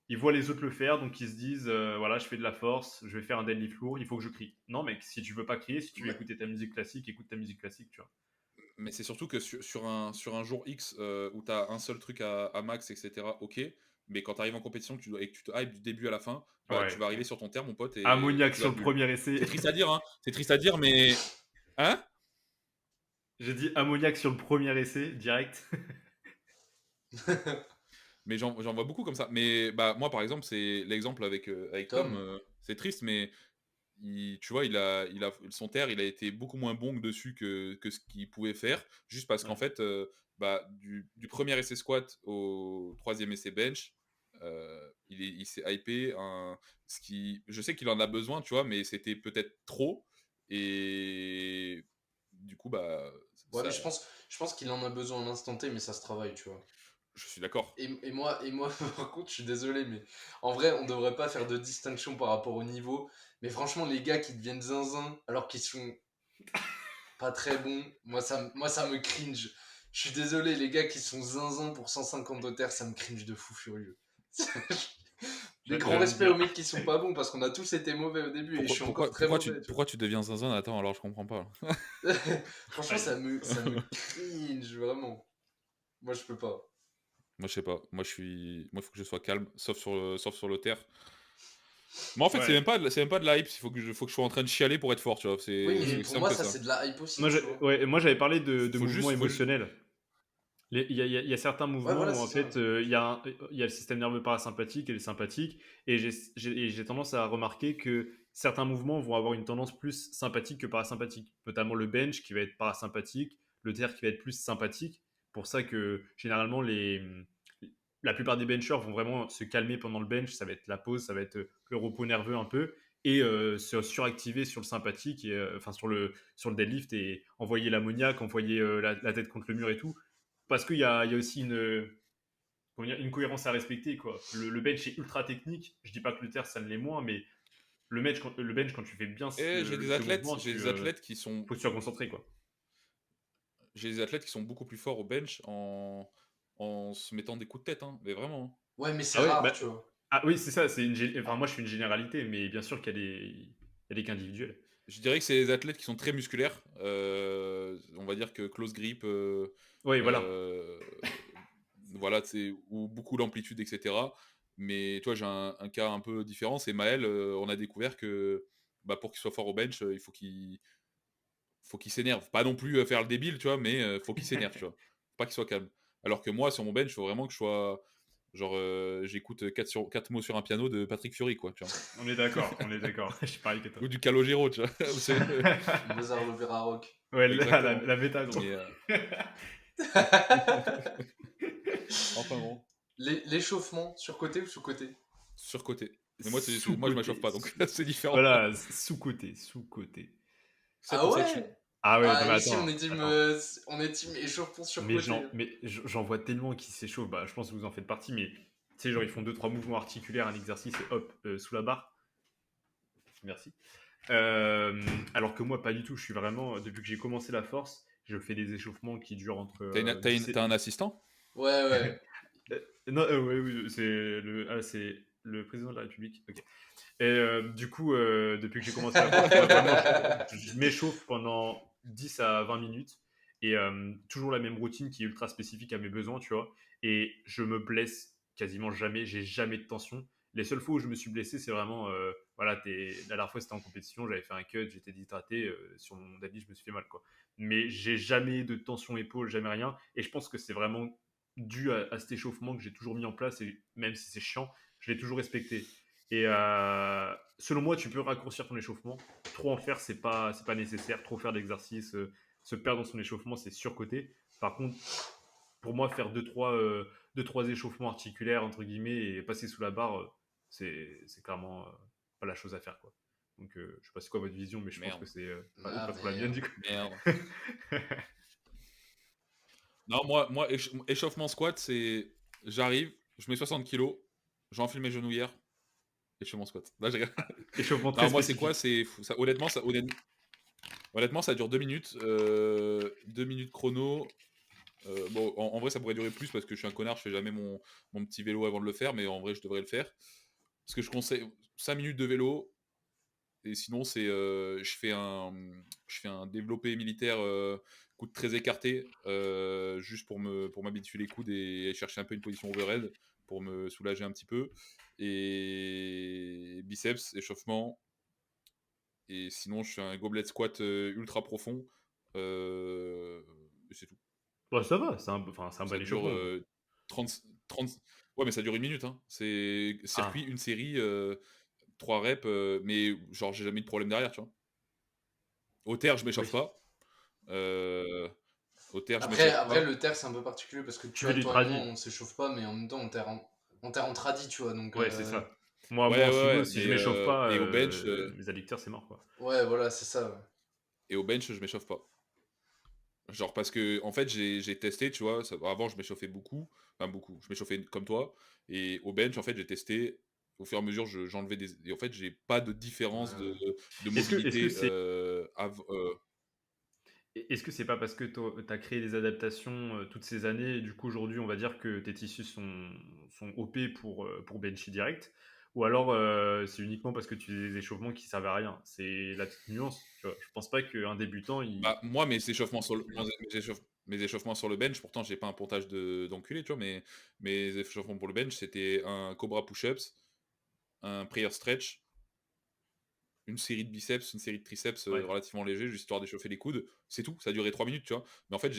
Ils voient les autres le faire, donc ils se disent voilà, je fais de la force, je vais faire un deadlift lourd, il faut que je crie. Non, mec, si tu veux pas crier, si tu veux Mais- écouter ta musique classique, écoute ta musique classique, tu vois. Mais c'est surtout que sur un jour X où tu as un seul truc à max, etc., ok. Mais quand tu arrives en compétition et que tu te hype du début à la fin, bah, tu Ouais. vas arriver sur ton terme, mon pote, et Ammoniaque tu vas sur le être nul. premier essai. C'est triste à dire, hein. C'est triste à dire, mais. Hein? J'ai dit ammoniaque sur le premier essai, direct. Mais j'en vois beaucoup comme ça. Mais bah, moi, par exemple, c'est l'exemple avec Tom. Tom. C'est triste, mais tu vois, son terre, il a été beaucoup moins bon que dessus que ce qu'il pouvait faire. Juste parce qu'en Ouais. fait, bah, du premier essai squat au troisième essai bench, il s'est hypé. Je sais qu'il en a besoin, tu vois, mais c'était peut-être trop. Et du coup, bah, Ouais, mais ça, je pense qu'il en a besoin à l'instant T, mais ça se travaille, tu vois. je suis d'accord. Et moi, par contre, je suis désolé, mais en vrai, on devrait pas faire de distinction par rapport au niveau. Mais franchement, les gars qui deviennent zinzin alors qu'ils sont pas très bons, moi, ça me cringe. Je suis désolé, les gars qui sont zinzin pour 150 de terre, ça me cringe de fou furieux. Des grands J'aime respects bien. aux mecs qui sont pas bons parce qu'on a tous été mauvais au début et je suis encore très mauvais, tu Pourquoi tu deviens zinzin? Attends, alors je comprends pas. vois. Franchement, ça me cringe, vraiment. Moi, je peux pas. Moi, je sais pas. Moi, il faut que je sois calme, sauf sur le terre. Moi, en fait, Ouais. c'est même pas de la hype. Faut que je sois en train de chialer pour être fort, tu vois. Oui, C'est mais aussi pour simple moi, que ça, ça. c'est de la hype aussi, Moi, tu vois. moi, j'avais parlé de mouvements Faut juste. émotionnels. Il y a certains Ouais, mouvements voilà, où, en c'est ça. fait, il y a le système nerveux parasympathique et le sympathique. Et j'ai tendance à remarquer que certains mouvements vont avoir une tendance plus sympathique que parasympathique. Notamment le bench qui va être parasympathique, le terre qui va être plus sympathique. Pour ça que, généralement, la plupart des benchers vont vraiment se calmer pendant le bench. Ça va être la pause, ça va être le repos nerveux un peu. Et se suractiver sur le sympathique, enfin sur le deadlift et envoyer l'ammoniaque, envoyer la tête contre le mur et tout. Parce il y a aussi une cohérence à respecter. Quoi. Le bench est ultra technique. Je dis pas que le terre, ça ne l'est moins, mais le bench quand tu fais bien Et ce mouvement, j'ai des athlètes qui sont, faut que tu sois concentré. Quoi. j'ai des athlètes qui sont beaucoup plus forts au bench en se mettant des coups de tête, hein. Mais vraiment. Ouais, mais c'est Ah, ouais, rare, bah, tu vois. ah oui, c'est ça. Enfin, moi, je suis une généralité, mais bien sûr il y a des cas individuels. Je dirais que c'est des athlètes qui sont très musculaires. On va dire que close grip, Oui, voilà. euh, voilà, ou beaucoup d'amplitude, etc. Mais toi, j'ai un cas un peu différent. C'est Maël. On a découvert que bah, pour qu'il soit fort au bench, faut qu'il s'énerve. Pas non plus faire le débile, tu vois, mais faut qu'il s'énerve, tu vois. Faut pas qu'il soit calme. Alors que moi, sur mon bench, il faut vraiment que je sois. Genre, j'écoute 4 mots sur un piano de Patrick Fury, quoi, tu vois. On est d'accord, on est d'accord. Je suis pareil que toi. Ou du Calogero, tu vois. Mozart l'opéra rock. Ouais, Exactement. la méta, gros. Mais, enfin bon, L'échauffement, surcoté ou sous-côté? surcoté. Mais moi, je m'achauffe Sous-côté. pas, donc c'est différent. Voilà, sous-côté, sous-côté. C'est Ah pour ça que je suis. ouais? Ah ouais, non Ah, mais ici, attends, attends. on est team échauffement surcoté. Hein. Mais j'en vois tellement qui s'échauffent. Bah, je pense que vous en faites partie, mais sais, genre, ils font 2-3 mouvements articulaires, un exercice, et hop, sous la barre. Merci. Alors que moi, pas du tout. Je suis vraiment, depuis que j'ai commencé la force, je fais des échauffements qui durent entre T'as un assistant? Ouais, ouais. Non, ouais, oui, c'est le président de la République. Ok. Et du coup, depuis que j'ai commencé la force, moi, vraiment, je m'échauffe pendant 10 à 20 minutes. Et toujours la même routine qui est ultra spécifique à mes besoins, tu vois. Et je me blesse quasiment jamais. J'ai jamais de tension. Les seules fois où je me suis blessé, c'est vraiment. Voilà, la dernière fois, c'était en compétition. J'avais fait un cut, j'étais déshydraté. Sur mon deadlift, je me suis fait mal, quoi. Mais j'ai jamais de tension épaule, jamais rien. Et je pense que c'est vraiment dû à cet échauffement que j'ai toujours mis en place. Et même si c'est chiant, je l'ai toujours respecté. Et selon moi, tu peux raccourcir ton échauffement. Trop en faire, c'est pas nécessaire. Trop faire d'exercices, se perdre dans son échauffement, c'est surcoté. Par contre, pour moi, faire 2-3 échauffements articulaires, entre guillemets, et passer sous la barre, c'est clairement pas la chose à faire, quoi. Donc, je sais pas c'est quoi votre vision, mais je pense que Merde. c'est Ah, pas trop la mienne, du coup. Merde. Non, moi échauffement squat, c'est. J'arrive, je mets 60 kilos, j'enfile mes genouillères et je fais mon squat. Là, j'ai... Échauffement très Non, moi, c'est quoi? spécifique. Honnêtement, ça dure 2 minutes. 2 minutes chrono. Bon, en vrai, ça pourrait durer plus parce que je suis un connard, je fais jamais mon petit vélo avant de le faire, mais en vrai, je devrais le faire. Parce que je conseille 5 minutes de vélo, et sinon, je fais un développé militaire, coude très écarté, juste pour m'habituer les coudes et chercher un peu une position overhead pour me soulager un petit peu. Et biceps, échauffement. Et sinon, je fais un goblet squat ultra profond. Et c'est tout. Bon, ça va, c'est un Ça bon dure échauffement. 30. Ouais, mais ça dure 1 minute. Hein. C'est circuit, Ah, une série, 3 reps, mais genre, j'ai jamais eu de problème derrière, tu vois. Au terre, je m'échauffe oui. pas. Euh, Au terre, je m'échauffe Après, pas. le terre, c'est un peu particulier parce que tu Tu fais vois, du toi et moi, tradi. on s'échauffe pas, mais en même temps, on terre en tradi, tu vois. Donc, Ouais, c'est ça. Moi Ouais, en ouais, sumo, ouais. si je m'échauffe pas, Et au bench, mes adducteurs, c'est mort, quoi. ouais, voilà, c'est ça. Ouais. je m'échauffe pas. Genre parce que en fait j'ai testé, tu vois, avant je m'échauffais beaucoup, enfin beaucoup, je m'échauffais comme toi, et au bench en fait j'ai testé, au fur et à mesure j'enlevais des, et en fait j'ai pas de différence Ouais. de Est-ce que mobilité. c'est Est-ce que c'est pas parce que tu as créé des adaptations toutes ces années, et du coup aujourd'hui on va dire que tes tissus sont OP pour bencher direct, ou alors c'est uniquement parce que tu fais des échauffements qui servent à rien? C'est la petite nuance, tu vois. Je pense pas qu'un débutant, Bah moi mes échauffements sur le bench, pourtant j'ai pas un pontage d'enculé, tu vois, mais mes échauffements pour le bench c'était un cobra push-ups, un prayer stretch, une série de biceps, une série de triceps Ouais. relativement léger, juste histoire d'échauffer les coudes, c'est tout, ça a duré 3 minutes, tu vois. Mais en fait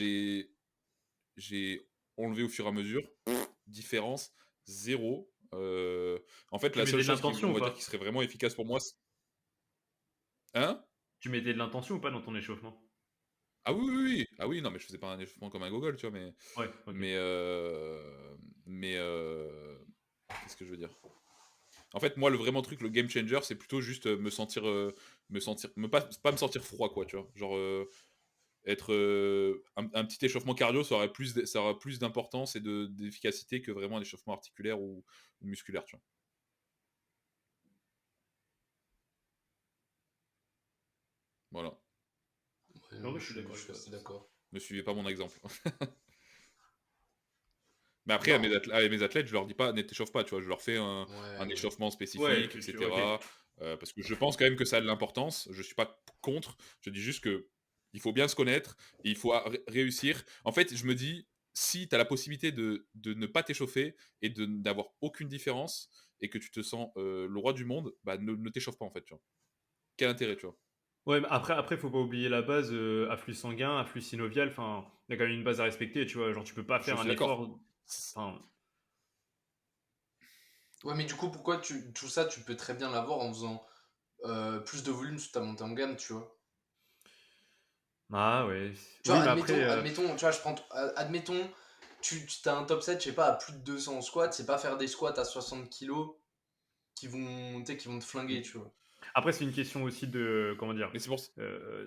j'ai enlevé au fur et à mesure. Différence, zéro. En fait, Tu la seule mettais de chose on l'intention ou va dire, qui pas? serait vraiment efficace pour moi, hein? Tu mettais de l'intention ou pas dans ton échauffement? Ah oui, oui, oui. Ah oui, non, mais je faisais pas un échauffement comme un gogol, tu vois, Ouais, ok. mais, euh, mais, qu'est-ce que je veux dire? En fait, moi, le vraiment truc, le game changer, c'est plutôt juste pas me sentir froid, quoi, tu vois. Genre, être un petit échauffement cardio, ça aura plus d'importance et d'efficacité que vraiment un échauffement articulaire ou musculaire, tu vois. Voilà. Ouais, Non, moi, mais je suis je d'accord avec suis toi. assez d'accord. Ne suivez pas mon exemple. Mais après, Non. à mes athlètes, je leur dis pas, ne t'échauffe pas, tu vois, je leur fais Ouais, un ouais. échauffement Ouais, spécifique, ok. etc. Parce que je pense quand même que ça a de l'importance. Je suis pas contre. Je dis juste que il faut bien se connaître et il faut réussir. En fait, je me dis, si tu as la possibilité de ne pas t'échauffer et d'avoir aucune différence et que tu te sens le roi du monde, bah ne t'échauffe pas en fait, tu vois. Quel intérêt, tu vois. Ouais, mais après, faut pas oublier la base, afflux sanguin, afflux synovial, enfin, il y a quand même une base à respecter, tu vois. Genre, tu peux pas Je faire suis un d'accord. effort. Enfin, Ouais, mais du coup, pourquoi tout ça, tu peux très bien l'avoir en faisant plus de volume sur ta montée en gamme, tu vois. ah ouais. Tu vois, Oui, mais après, admettons, tu vois, admettons, tu as un top 7 je sais pas, à plus de 200 squats, c'est pas faire des squats à 60 kilos qui vont te flinguer, tu vois. après, c'est une question aussi de, comment dire, Mais c'est pour ça.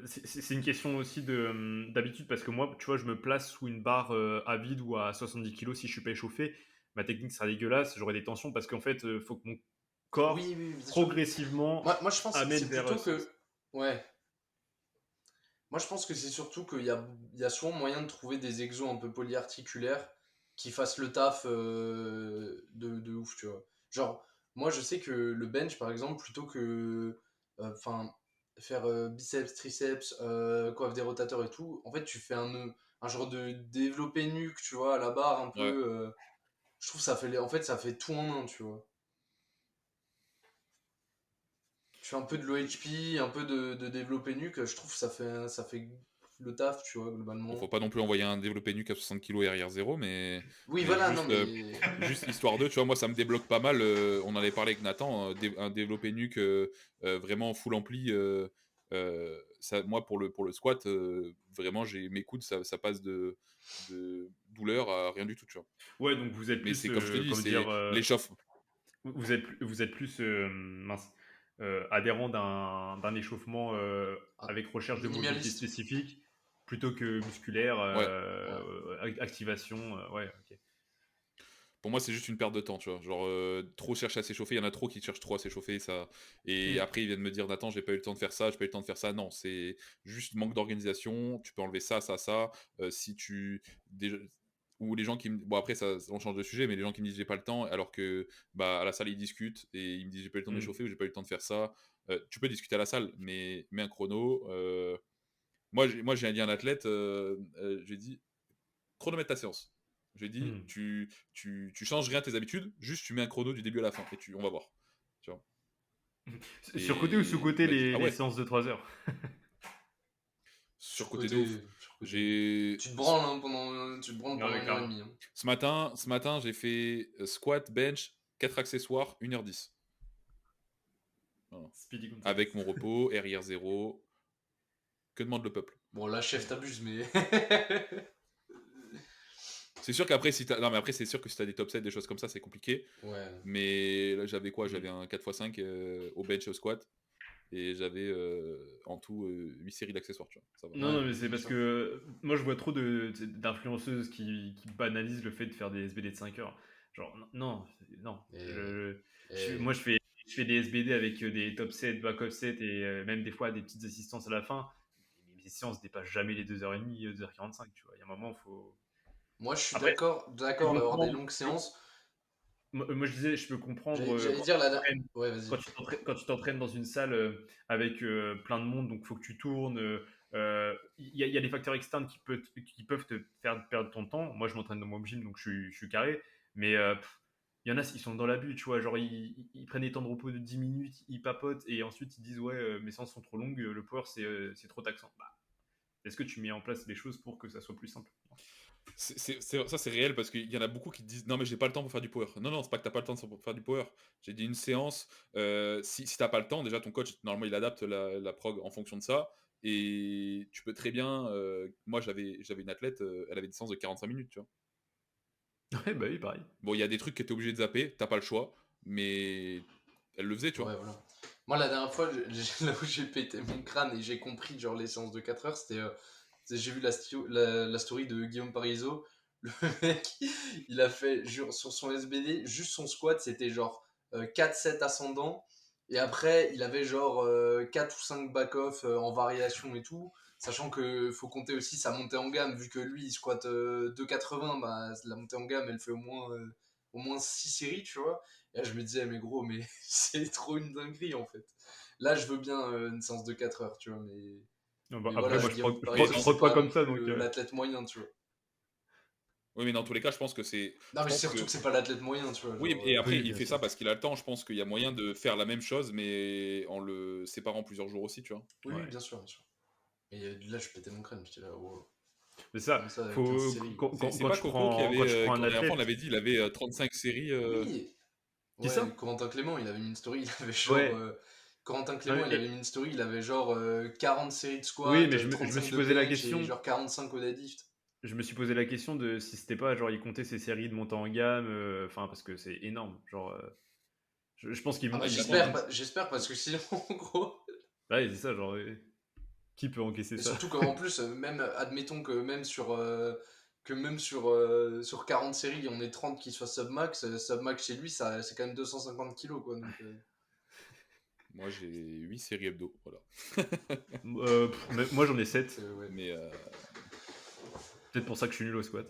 c'est une question aussi d'habitude parce que moi, tu vois, je me place sous une barre à vide ou à 70 kilos si je suis pas échauffé. ma technique sera dégueulasse, j'aurai des tensions parce qu'en fait, faut que mon corps, Oui, oui, bien sûr. progressivement, Moi, je pense que amène c'est vers plutôt ça. que. Ouais. Moi, je pense que c'est surtout qu'il y a souvent moyen de trouver des exos un peu polyarticulaires qui fassent le taf de ouf, tu vois. Genre, moi, je sais que le bench, par exemple, plutôt que enfin faire biceps, triceps, coiffe des rotateurs et tout, en fait, tu fais un genre de développé nuque, tu vois, à la barre un Ouais. peu. Je trouve que en fait, ça fait tout en un, tu vois. Tu fais un peu de l'OHP, un peu de développé nuque, je trouve que ça fait le taf, tu vois, Bon, faut globalement. pas non plus envoyer un développé nuque à 60 kg arrière 0, Oui, mais voilà, non, juste, mais. juste histoire de, tu vois, moi ça me débloque pas mal. On en avait parlé avec Nathan, un développé nuque vraiment full ampli. Ça, moi pour le squat, vraiment mes coudes, ça passe de douleur à rien du tout, tu vois. Ouais, donc vous êtes Mais plus, c'est comme je te dis, comment dire, c'est l'échauffe. vous êtes plus, mince, adhérent d'un échauffement Ah, avec recherche de mobilité minimaliste. spécifique plutôt que musculaire, Ouais. Ouais. activation, ouais, ok. Pour moi, c'est juste une perte de temps, tu vois. Genre, trop chercher à s'échauffer. Il y en a trop qui cherchent trop à s'échauffer. Ça... Et Hmm. après, ils viennent me dire, Nathan, j'ai pas eu le temps de faire ça, j'ai pas eu le temps de faire ça. Non, c'est juste manque d'organisation. Tu peux enlever ça, ça, ça. Si tu. Déjà... Ou les gens qui me. Bon, après, ça, on change de sujet, mais les gens qui me disent, j'ai pas le temps, alors que bah, à la salle, ils discutent et ils me disent, j'ai pas eu le temps de Hmm. m'échauffer ou j'ai pas eu le temps de faire ça. Tu peux discuter à la salle, mais mets un chrono. J'ai dit à un athlète, j'ai dit, chronomètre ta séance. Je lui ai dit, Hmm. tu changes rien à tes habitudes, juste tu mets un chrono du début à la fin, et on va voir. Tu vois. Surcoté ou Et il sous-coté m'a dit, ah les ouais, séances de 3 heures? surcoté de ouf. Surcoté, surcoté. J'ai Tu te branles Non, pendant mais 1 heure et clairement. demie, hein. ce matin, j'ai fait squat, bench, 4 accessoires, 1h10. Voilà. Speedy Gonzalez. Avec mon repos, RIR 0. Que demande le peuple? Bon, là, chef, Ouais. t'abuses, mais. C'est sûr qu'après, non, mais après, c'est sûr que si t'as des top 7, des choses comme ça, c'est compliqué. Ouais. Mais là, j'avais quoi? Hmm. J'avais un 4x5 au bench et au squat. Et j'avais en tout 8 séries d'accessoires, tu vois. Ça va. Non, Ouais, non, mais c'est bien parce sûr. que moi je vois trop d'influenceuses qui banalisent le fait de faire des SBD de 5 heures. Genre, non, non. Et. Moi Et. je fais des SBD avec des top sets, back off sets et même des fois des petites assistances à la fin. Mes séances dépassent jamais les 2h30, 2h45, tu vois. Il y a un moment, faut. Moi, je suis Après, je d'accord peux d'avoir des comprendre. longues séances. Moi, je disais, je peux comprendre J'allais quand dire tu la. t'entraînes Ouais, vas-y. quand tu t'entraînes dans une salle avec plein de monde, donc faut que tu tournes. Il y a des facteurs externes qui peuvent te faire perdre ton temps. Moi, je m'entraîne dans mon gym, donc je suis carré. Mais il y en a, ils sont dans l'abus, tu vois. Genre, ils prennent des temps de repos de 10 minutes, ils papotent et ensuite ils disent, ouais, mes séances sont trop longues, le power, c'est trop taxant. Bah, est-ce que tu mets en place des choses pour que ça soit plus simple? Ça, c'est réel parce qu'il y en a beaucoup qui disent non, mais j'ai pas le temps pour faire du power. Non, non, c'est pas que t'as pas le temps pour faire du power. J'ai dit une séance. Si t'as pas le temps, déjà ton coach, normalement, il adapte la prog en fonction de ça. Et tu peux très bien. Moi, j'avais une athlète, elle avait une séance de 45 minutes, tu vois. Ouais, bah oui, pareil. Bon, il y a des trucs que t'es obligé de zapper, t'as pas le choix. Mais elle le faisait, tu vois. Ouais, voilà. Moi, la dernière fois, là où j'ai pété mon crâne et j'ai compris, genre, les séances de 4 heures, j'ai vu la story de Guillaume Parisot. Le mec, il a fait, sur son SBD, juste son squat, c'était genre 4-7 ascendants. Et après, il avait genre 4 ou 5 back-off en variation et tout. Sachant que faut compter aussi sa montée en gamme, vu que lui, il squatte 2,80, bah, la montée en gamme, elle fait au moins 6 séries, tu vois. Et là, je me disais, mais gros, mais c'est trop une dinguerie en fait. Là, je veux bien une séance de 4 heures, tu vois, Non, bah, mais après, voilà, moi, Guillaume Mais Parizeau, dans... je c'est prends pas pas non comme ça, plus donc. l'athlète moyen, tu vois. Oui, mais dans tous les cas, je pense que c'est. Non, Je mais pense surtout que. que c'est pas l'athlète moyen, tu vois. Oui, Genre, et après, Oui, il bien fait ça sûr. parce qu'il a le temps. Je pense qu'il y a moyen de faire la même chose, mais en le séparant plusieurs jours aussi, tu vois. Oui, oui, Ouais. bien sûr, bien sûr. Et là, je pétais mon crâne, j'étais là, wow. C'est ça. Comment ça, 15 Faut, séries? C'est pas Coco quand tu prends un quand la dernière fois on athlète. avait dit, il avait 35 séries. Oui. Qui Ouais, ça? Corentin Clément, il avait mis une story, il avait genre. Ouais. Corentin Non, Clément, il avait mis une story, il avait genre 40 séries de oui, squat, mais je me 35 suis de posé la bench et question. genre 45 au deadlift. Je me suis posé la question de si c'était pas genre il comptait ses séries de montée en gamme. Enfin, parce que c'est énorme. Genre, je pense Ah bah il Attends, monte. j'espère parce que sinon, en gros. Ouais, c'est ça. Genre, qui peut encaisser Et ça? surtout qu'en plus, même, admettons que même sur que même sur 40 séries, on est 30 qui soient submax. Submax chez lui, c'est quand même 250 kilos, quoi. Donc, Moi, j'ai 8 séries hebdo, voilà. Mais moi j'en ai 7. ouais. Mais Peut-être pour ça que je suis nul au squat.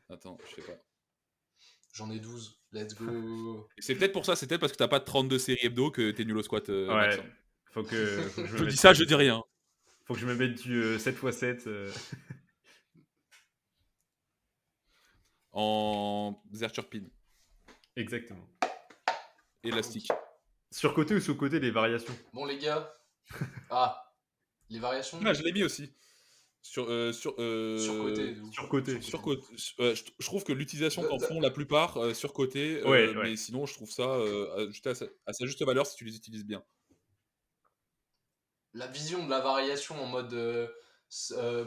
attends, je sais pas. J'en ai 12. Let's go. Et c'est peut-être pour ça, c'est peut-être parce que t'as pas 32 séries hebdo que t'es nul au squat, Max. Ouais, Hein. faut que je me Je mette dis ça, du- je dis rien. Faut que je me mette du 7x7. En Zerturpin, Exactement. élastique. Surcoté ou sous-côté les variations? Bon, les gars. Ah, les variations Ah, je l'ai mis aussi. surcoté. de ouf. Surcoté. Surcoté. Je trouve que l'utilisation De- qu'en de- font la plupart, surcoté, Ouais, ouais. mais sinon, je trouve ça juste à sa juste valeur si tu les utilises bien. La vision de la variation en mode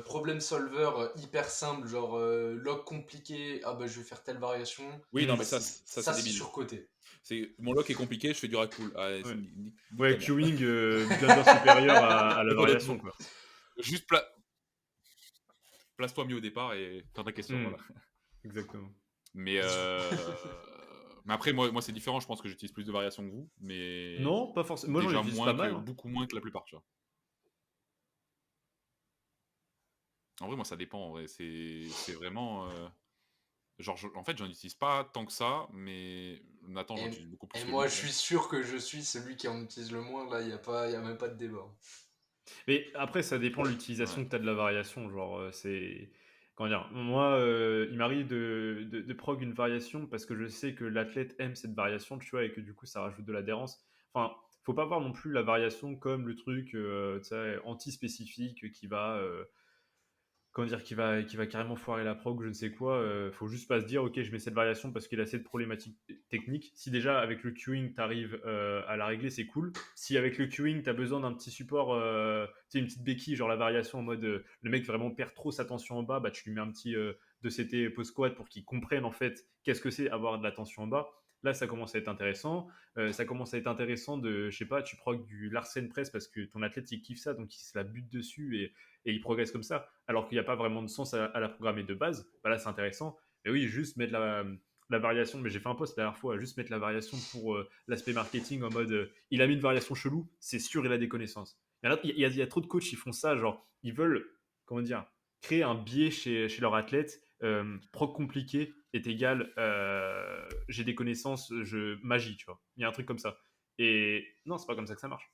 problem solver hyper simple, genre log compliqué, ah bah je vais faire telle variation. Oui, non, mais Ça, ça, c'est c'est débile. surcoté. Mon lock est compliqué, je fais du rack pull. Allez, Ouais. nique Ouais, ta mère. queuing bien supérieur à la Donc, variation, honnêtement, quoi. juste place-toi mieux au départ et dans ta question, voilà. Exactement. Mais, mais après, moi c'est différent. Je pense que j'utilise plus de variations que vous, mais Non, pas forcément. Moi, j'en déjà utilise pas mal. Hein. beaucoup moins que la plupart, tu vois. En vrai, moi, ça dépend. En vrai, c'est vraiment. Genre, en fait, j'en utilise pas tant que ça, mais Nathan, j'en utilise beaucoup plus Et que moi, lui. je suis sûr que je suis celui qui en utilise le moins. Là, y a même pas de débat. Mais après, ça dépend de l'utilisation Ouais. que tu as de la variation. Genre, c'est. Comment dire? Moi, il m'arrive de prog une variation parce que je sais que l'athlète aime cette variation, tu vois, et que du coup, ça rajoute de l'adhérence. Enfin, faut pas voir non plus la variation comme le truc tu sais, anti-spécifique qui va. Comment dire, qui va carrément foirer la prog ou je ne sais quoi. Faut juste pas se dire, ok, je mets cette variation parce qu'il a cette problématique technique. Si déjà avec le queuing, tu arrives à la régler, c'est cool. Si avec le queuing, tu as besoin d'un petit support, tu sais, une petite béquille, genre la variation en mode le mec vraiment perd trop sa tension en bas, bah, tu lui mets un petit 2CT post squat pour qu'il comprenne en fait qu'est-ce que c'est avoir de la tension en bas. Là, ça commence à être intéressant. Ça commence à être intéressant de, je sais pas, tu procs du Larsen Press parce que ton athlète il kiffe ça, donc il se la bute dessus et il progresse comme ça, alors qu'il n'y a pas vraiment de sens à la programmer de base. Bah là, c'est intéressant. Mais oui, juste mettre la variation, mais j'ai fait un post la dernière fois, juste mettre la variation pour l'aspect marketing en mode il a mis une variation chelou, c'est sûr, il a des connaissances. Il y a trop de coachs qui font ça, genre ils veulent, comment dire, créer un biais chez leur athlète. Proc compliqué est égal j'ai des connaissances, magie, tu vois. Il y a un truc comme ça. Et non, c'est pas comme ça que ça marche.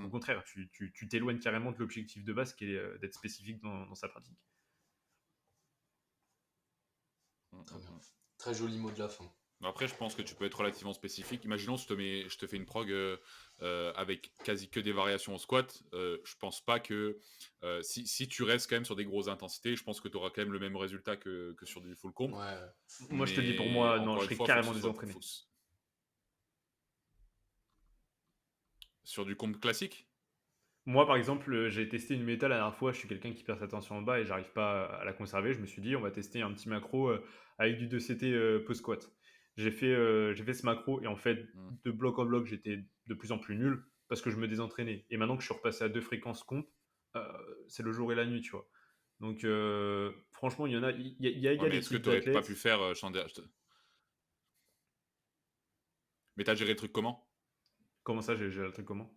Au contraire, tu t'éloignes carrément de l'objectif de base qui est d'être spécifique dans sa pratique. Très bien. Très joli mot de la fin. Après, je pense que tu peux être relativement spécifique. Imaginons, je te fais une prog avec quasi que des variations au squat. Je pense pas que si tu restes quand même sur des grosses intensités, je pense que tu auras quand même le même résultat que sur du full comp. Ouais. Moi, je te dis pour Mais moi, non, encore je une serais fois, carrément désentraîné. Sur du comp classique. Moi, par exemple, j'ai testé une méta la dernière fois. Je suis quelqu'un qui perd sa tension en bas et j'arrive pas à la conserver. Je me suis dit, on va tester un petit macro avec du 2CT post-squat. J'ai fait ce macro et en fait, de bloc en bloc, j'étais de plus en plus nul parce que je me désentraînais. Et maintenant que je suis repassé à 2 fréquences comp, c'est le jour et la nuit, tu vois. Donc, franchement, il y en a, il y a Ouais, mais des est-ce que types tu aurais pas d'athlètes. pu faire Mais t'as géré le truc comment? Comment ça, j'ai le truc comment?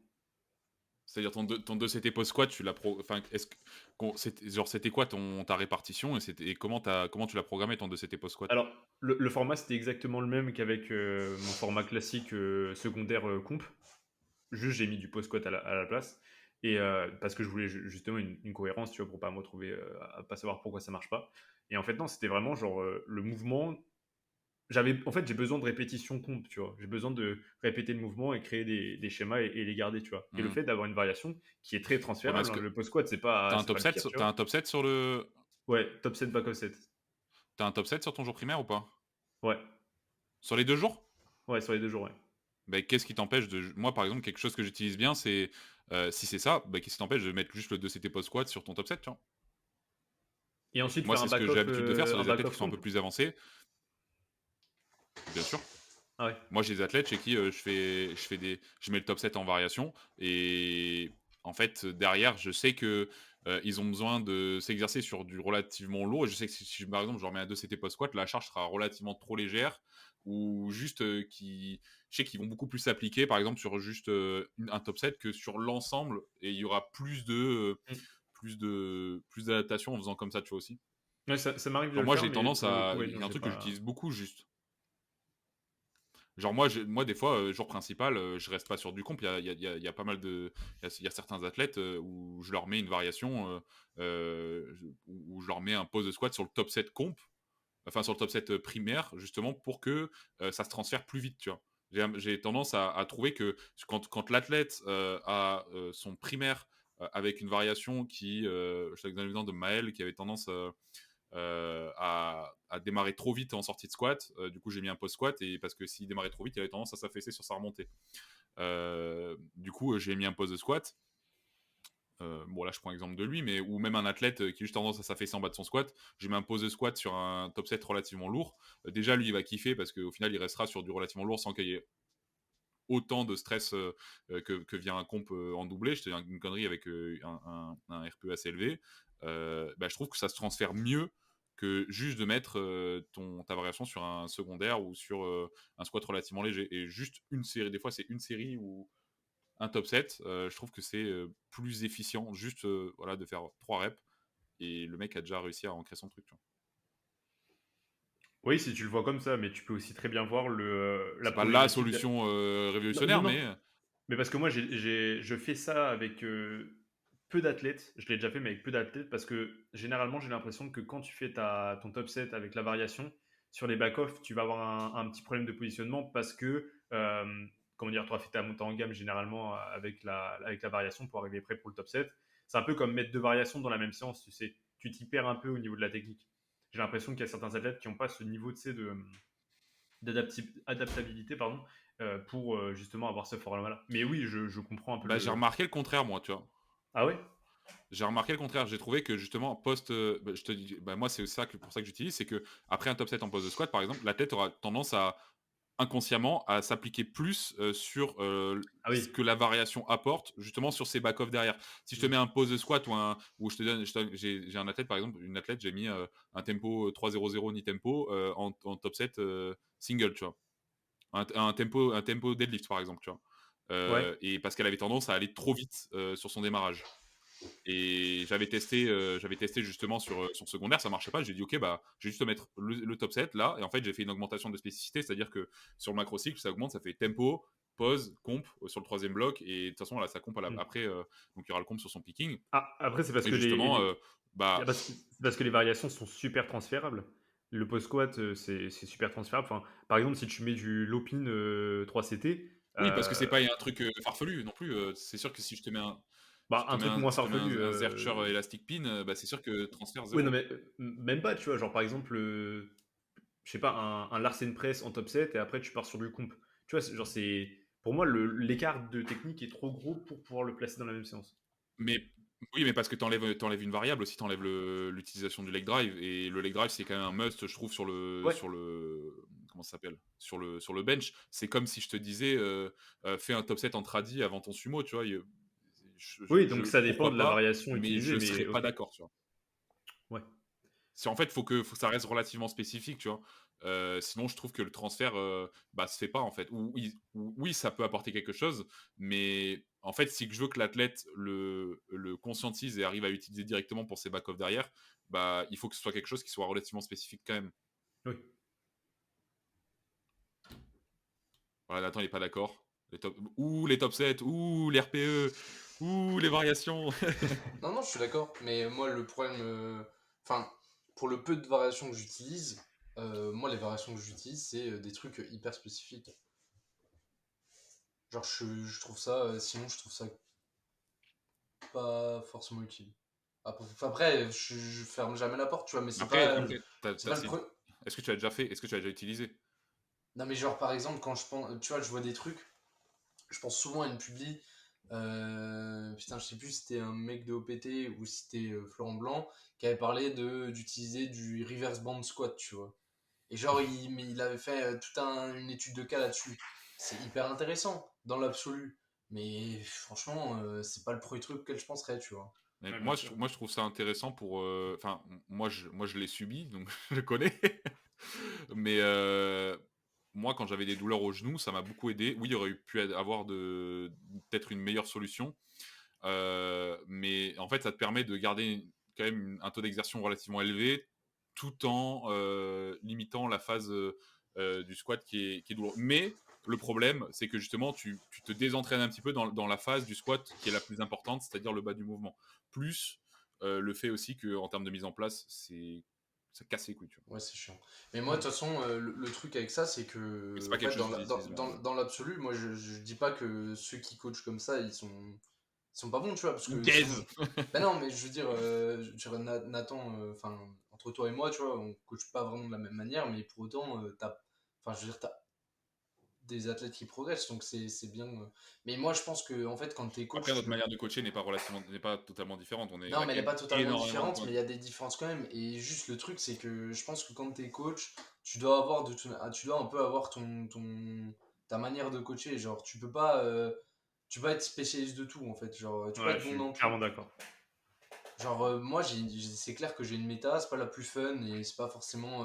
C'est-à-dire ton 2CT post-squat, tu l'as enfin, c'était quoi ta répartition et comment tu l'as programmé ton 2CT post-squat? Alors, le format, c'était exactement le même qu'avec mon format classique secondaire comp. Juste, j'ai mis du post-squat à la place. Et parce que je voulais justement une cohérence, tu vois, pour pas me retrouver à pas savoir pourquoi ça marche pas. Et en fait, non, c'était vraiment genre le mouvement. En fait, j'ai besoin de répétition comp, tu vois. J'ai besoin de répéter le mouvement et créer des schémas et les garder, tu vois. Et le fait d'avoir une variation qui est très Ouais, mais transférable, est-ce hein, que le post-squat, c'est t'as un pas top le 7 pire, tu t'as vois. un top 7 sur le Ouais, top 7, back offset. t'as un top 7 sur ton jour primaire ou pas? Ouais, Sur les 2 jours? ouais, sur les 2 jours, ouais. Bah, qu'est-ce qui t'empêche de moi par exemple quelque chose que j'utilise bien c'est si c'est ça, bah, qu'est-ce qui t'empêche de mettre juste le 2CT post squat sur ton top 7, tu vois? Et ensuite, Moi faire c'est ce que j'ai l'habitude de faire sur un des athlètes qui back-off sont un peu comp. plus avancés. Bien sûr. Ah ouais. Moi j'ai des athlètes chez qui je mets le top 7 en variation et en fait derrière je sais que ils ont besoin de s'exercer sur du relativement lourd. Et je sais que si par exemple je leur mets un 2CT post squat, la charge sera relativement trop légère ou juste je sais qu'ils vont beaucoup plus s'appliquer par exemple sur juste un top set que sur l'ensemble et il y aura Mm. plus d'adaptation en faisant comme ça, tu vois aussi. Ouais, ça m'arrive de Genre le moi faire, j'ai mais tendance pour le coup, à ouais, il non, y a un j'ai truc que pas. j'utilise beaucoup juste. Genre moi des fois, jour principal, je reste pas sur du comp. Il y a pas mal de il y a certains athlètes, où je leur mets une variation, où je leur mets un pose de squat sur le top set comp, enfin sur le top set, primaire justement pour que, ça se transfère plus vite, tu vois? J'ai tendance à trouver que quand l'athlète, a, son primaire, avec une variation qui, je te donne l'exemple de Maël qui avait tendance, à démarrer trop vite en sortie de squat. Du coup, j'ai mis un post squat et parce que s'il démarrait trop vite, il avait tendance à s'affaisser sur sa remontée. Du coup, j'ai mis un post de squat. Bon, là, je prends l'exemple de lui, mais ou même un athlète qui a juste tendance à s'affaisser en bas de son squat. J'ai mis un pose de squat sur un top set relativement lourd. Déjà, lui, il va kiffer parce qu'au final, il restera sur du relativement lourd sans qu'il y ait autant de stress que via un comp en doublé. Je te dis une connerie avec un RPE assez élevé. Bah, je trouve que ça se transfère mieux que juste de mettre ta variation sur un secondaire ou sur un squat relativement léger. Et juste une série, des fois c'est une série ou un top set, je trouve que c'est plus efficient juste voilà, de faire 3 reps et le mec a déjà réussi à ancrer son truc. Tu vois. Oui, si tu le vois comme ça, mais tu peux aussi très bien voir la C'est pas la problématique. solution Non, non, révolutionnaire, non. mais Mais parce que moi, je fais ça avec peu d'athlètes. Je l'ai déjà fait, mais avec peu d'athlètes, parce que généralement, j'ai l'impression que quand tu fais ton top set avec la variation, sur les back-off, tu vas avoir un petit problème de positionnement parce que, comment dire, tu auras fait ta montée en gamme généralement avec la variation pour arriver prêt pour le top set. C'est un peu comme mettre deux variations dans la même séance, tu sais. Tu t'y perds un peu au niveau de la technique. J'ai l'impression qu'il y a certains athlètes qui n'ont pas ce niveau, tu sais, d'adaptabilité pardon, pour justement avoir ce format-là. Mais oui, je comprends un peu bah, j'ai le. remarqué le contraire, moi, tu vois. Ah ouais. J'ai remarqué le contraire. J'ai trouvé que justement, bah, je te dis, bah, moi, c'est ça pour ça que j'utilise, c'est que après un top set en poste de squat, par exemple, la tête aura tendance à inconsciemment à s'appliquer plus sur Ah ce oui. que la variation apporte, justement sur ses back-off derrière. Si je te Mm. mets un pose de squat ou j'ai un athlète, par exemple, une athlète, j'ai mis un tempo 3-0-0 ni tempo en top set single, tu vois. Un tempo deadlift, par exemple, tu vois. Ouais. Et parce qu'elle avait tendance à aller trop vite sur son démarrage. Et j'avais testé justement sur secondaire, ça marchait pas. J'ai dit, ok, bah, je vais juste mettre le top set là. Et en fait, j'ai fait une augmentation de spécificité, c'est-à-dire que sur le macro cycle, ça augmente, ça fait tempo, pause, comp sur le troisième bloc. Et de toute façon, là, ça comp Mm. après, donc il y aura le comp sur son picking. Ah, après, c'est parce Et que justement, bah, c'est parce que les variations sont super transférables. Le post squat, c'est super transférable. Enfin, par exemple, si tu mets du Lopin 3CT, oui, parce que c'est pas un truc farfelu non plus. C'est sûr que bah, un truc moins si je te mets farfelu. un Zercher Elastic Pin, bah, c'est sûr que transfert Ouais, non, zéro. mais même pas, tu vois. Genre, par exemple, je sais pas, un Larsen Press en top 7 et après tu pars sur du comp. Tu vois, genre, pour moi, l'écart de technique est trop gros pour pouvoir le placer dans la même séance. Mais oui, mais parce que t'enlèves une variable aussi, t'enlèves l'utilisation du leg drive. Et le leg drive, c'est quand même un must, je trouve, Ouais. comment ça s'appelle? Sur le bench. C'est comme si je te disais, fais un top set en tradi avant ton sumo, tu vois. Oui, donc ça dépend Pourquoi de la pas, variation mais utilisée, je serais mais pas ok. d'accord, tu vois. Ouais. En fait, faut que ça reste relativement spécifique, tu vois. Sinon, je trouve que le transfert, bah, se fait pas, en fait. Oui, ça peut apporter quelque chose, mais en fait, si je veux que l'athlète le conscientise et arrive à l'utiliser directement pour ses back-off derrière, bah, il faut que ce soit quelque chose qui soit relativement spécifique quand même. Oui. Voilà, Nathan, il est pas d'accord. Les top 7, ouh, les RPE, ouh, les variations. Non, non, je suis d'accord. Mais moi, le problème. Enfin, pour le peu de variations que j'utilise, moi, les variations que j'utilise, c'est des trucs hyper spécifiques. Genre, je trouve ça. Sinon, je trouve ça pas forcément utile. Après, je ferme jamais la porte, tu vois, mais Après, c'est pas le problème. est-ce que tu as déjà fait, est-ce que tu as déjà utilisé? Non, mais genre, par exemple, quand je pense. Tu vois, je vois des trucs. Je pense souvent à une publi. Putain, je sais plus si c'était un mec de OPT ou si c'était Florent Blanc qui avait parlé d'utiliser du reverse band squat, tu vois. Et genre, mais il avait fait une étude de cas là-dessus. C'est hyper intéressant dans l'absolu. Mais franchement, c'est pas le premier truc auquel je penserais, tu vois. Mais Ouais, bien moi, sûr. je trouve ça intéressant pour. Enfin, moi, je l'ai subi, donc je le connais. Mais moi, quand j'avais des douleurs au genou, ça m'a beaucoup aidé. Oui, il y aurait pu avoir peut-être une meilleure solution. Mais en fait, ça te permet de garder quand même un taux d'exertion relativement élevé tout en limitant la phase du squat qui est douloureux. Mais le problème, c'est que justement, tu te désentraînes un petit peu dans la phase du squat qui est la plus importante, c'est-à-dire le bas du mouvement. Plus le fait aussi qu'en termes de mise en place, ça casse les couilles. Tu vois. Ouais, c'est chiant. Mais moi, de Hmm. toute façon, le truc avec ça, c'est Mais c'est que, pas en quelque fait, chose que j'utilise moi. dans l'absolu, moi, je dis pas que ceux qui coachent comme ça, ils sont pas bons, tu vois, parce que Gaze. ben non, mais je veux dire, Nathan, enfin, entre toi et moi, tu vois, on coach pas vraiment de la même manière, mais pour autant, enfin, je veux dire, t'as des athlètes qui progressent, donc c'est bien. Mais moi, je pense que, en fait, quand t'es Après, coach, tu notre peux. manière de coacher n'est pas totalement différente. Non, On a mais quand elle est même pas totalement énormément de différente, points. mais il y a des différences quand même. Et juste le truc, c'est que je pense que quand t'es coach, tu dois avoir tu dois un peu avoir ta manière de coacher. Genre, tu peux pas être spécialiste de tout, en fait. Genre, tu peux pas Ouais, être je bon suis dans tout. clairement d'accord. Genre, moi, c'est clair que j'ai une méta, c'est pas la plus fun et c'est pas forcément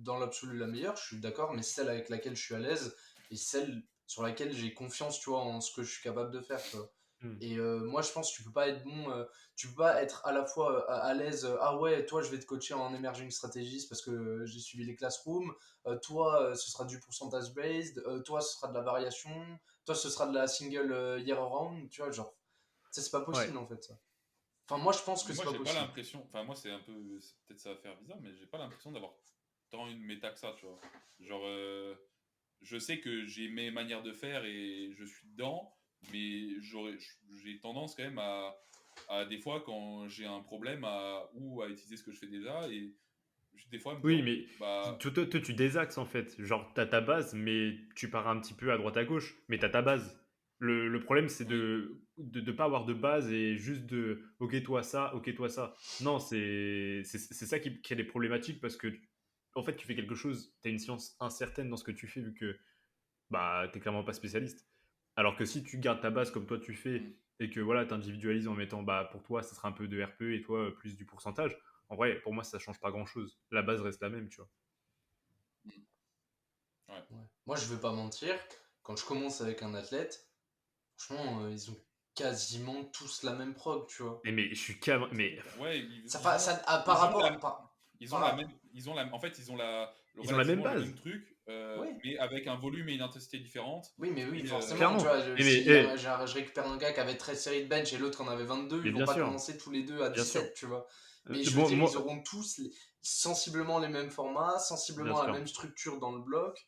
dans l'absolu la meilleure, je suis d'accord, mais c'est celle avec laquelle je suis à l'aise et celle sur laquelle j'ai confiance, tu vois, en ce que je suis capable de faire, tu vois. Hmm. Et moi, je pense que tu peux pas être bon, tu peux pas être à la fois à l'aise, ah ouais, toi, je vais te coacher en emerging strategies parce que j'ai suivi les classrooms, toi, ce sera du pourcentage based, toi, ce sera de la variation, toi, ce sera de la single year round, tu vois, genre, ça, c'est pas Ouais. possible en fait, ça. Enfin, moi, je pense que Mais c'est moi, pas j'ai pas possible. l'impression. Enfin, moi, peut-être ça va faire bizarre, mais j'ai pas l'impression d'avoir tant une méta que ça, tu vois. Genre, je sais que j'ai mes manières de faire et je suis dedans, mais j'ai tendance quand même à des fois, quand j'ai un problème, ou à utiliser ce que je fais déjà, et des fois, à me dire, Oui, mais bah, toi, tu désaxes en fait. Genre, t'as ta base, mais tu pars un petit peu à droite à gauche, mais t'as ta base. Le problème, c'est oui, de pas avoir de base et juste de ok, toi ça, ok, toi ça. Non, c'est ça qui est problématique parce que en fait, tu fais quelque chose, t'as une science incertaine dans ce que tu fais vu que bah, t'es clairement pas spécialiste. Alors que si tu gardes ta base comme toi tu fais mm, et que voilà, t'individualises en mettant bah pour toi ça sera un peu de RPE et toi plus du pourcentage, en vrai pour moi ça change pas grand chose. La base reste la même, tu vois. mm, ouais. Ouais. Moi, je vais pas mentir, quand je commence avec un athlète, franchement, ils ont quasiment tous la même prog, tu vois. Mais je suis carrément. Mais Ouais, Par ils ont la, rapport. ils ont Par, la rap- même, en fait, ils ont ils ont la même relativement le base. même truc, oui, mais avec un volume et une intensité différentes. oui, mais oui, Et forcément, tu Clairement. vois, Et mais, si je récupère un gars qui avait 13 séries de bench et l'autre qui en avait 22, mais ils vont bien pas sûr, commencer tous les deux à bien sûr. 17, tu vois. Mais je veux Bon, dire, ils moi, auront tous sensiblement les mêmes formats, bien sensiblement la sûr. même structure dans le bloc.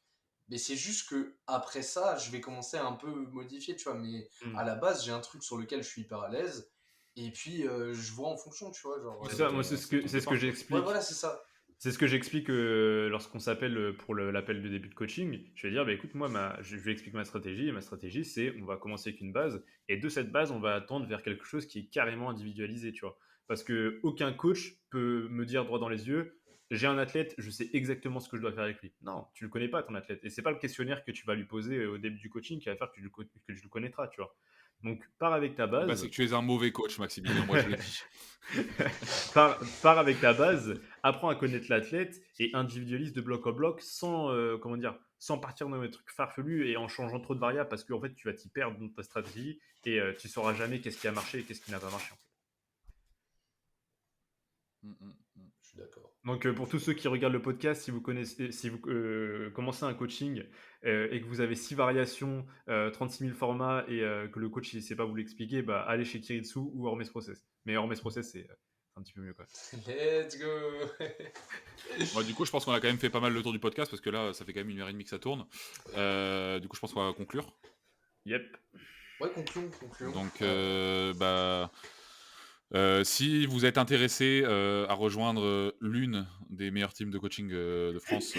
Mais c'est juste que après ça, je vais commencer à un peu modifier, tu vois. Mais Hmm. à la base, j'ai un truc sur lequel je suis hyper à l'aise. Et puis, je vois en fonction, tu vois. Genre, C'est ça, moi ça tombe de c'est ce que part, quoi. ouais, j'explique. voilà, c'est ça. C'est ce que j'explique lorsqu'on s'appelle pour l'appel de début de coaching. Je vais dire, bah, écoute, moi, je vais expliquer ma stratégie. Et ma stratégie, c'est on va commencer avec une base. Et de cette base, on va attendre vers quelque chose qui est carrément individualisé, tu vois. Parce que aucun coach peut me dire droit dans les yeux, j'ai un athlète, je sais exactement ce que je dois faire avec lui. Non, tu le connais pas, ton athlète. Et c'est pas le questionnaire que tu vas lui poser au début du coaching qui va faire que tu le connaîtras, tu vois. Donc, pars avec ta Eh ben, c'est base. que tu es un mauvais coach, Maximilien, moi je le dis. pars avec ta base, apprends à connaître l'athlète et individualise de bloc en bloc sans, comment dire, sans partir dans des trucs farfelus et en changeant trop de variables parce qu'en fait, tu vas t'y perdre dans ta stratégie et tu sauras jamais qu'est-ce qui a marché et qu'est-ce qui n'a pas marché. En fait. Mm, mm, mm. Je suis d'accord. Donc, pour tous ceux qui regardent le podcast, si vous commencez un coaching et que vous avez 6 variations, 36 000 formats et que le coach ne sait pas vous l'expliquer, bah, allez chez Kiritsu ou Hermes Process. Mais Hermes Process, c'est un petit peu mieux quand même. Let's go. Bon, du coup, je pense qu'on a quand même fait pas mal le tour du podcast parce que là, ça fait quand même 1h30 que ça tourne. Du coup, je pense qu'on va conclure. Yep. Ouais, concluons. Donc, si vous êtes intéressé à rejoindre l'une des meilleures teams de coaching de France,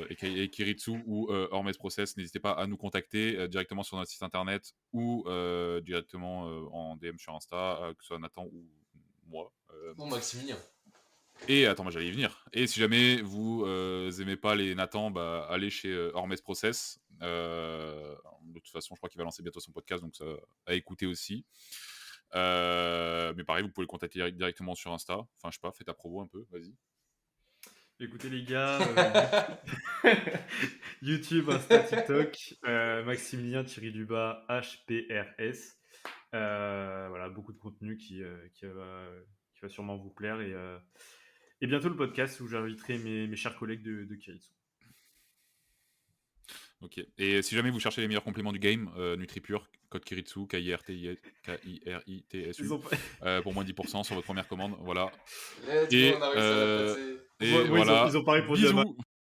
aka Kiritsu ou Hermes Process, n'hésitez pas à nous contacter directement sur notre site internet ou directement en DM sur Insta, que ce soit Nathan ou moi. Bon, Maximilien. Et attends, moi j'allais y venir. Et si jamais vous aimez pas les Nathan, bah, allez chez Hermes Process. De toute façon, je crois qu'il va lancer bientôt son podcast, donc ça à écouter aussi. Mais pareil, vous pouvez le contacter directement sur Insta. Enfin, je sais pas, fais ta promo un peu, vas-y. Écoutez les gars, YouTube, Insta, TikTok, Maximilien _HPRS. Voilà, beaucoup de contenu qui va sûrement vous plaire. Et bientôt le podcast où j'inviterai mes chers collègues de Kiritsu. Ok. Et si jamais vous cherchez les meilleurs compléments du game, NutriPure, code Kiritsu, KIRITSU, pour moins 10% sur votre première commande. Voilà. Let's go, Et, on a réussi à la placer. et Moi, voilà. ils ont pas répondu à ma Bisous.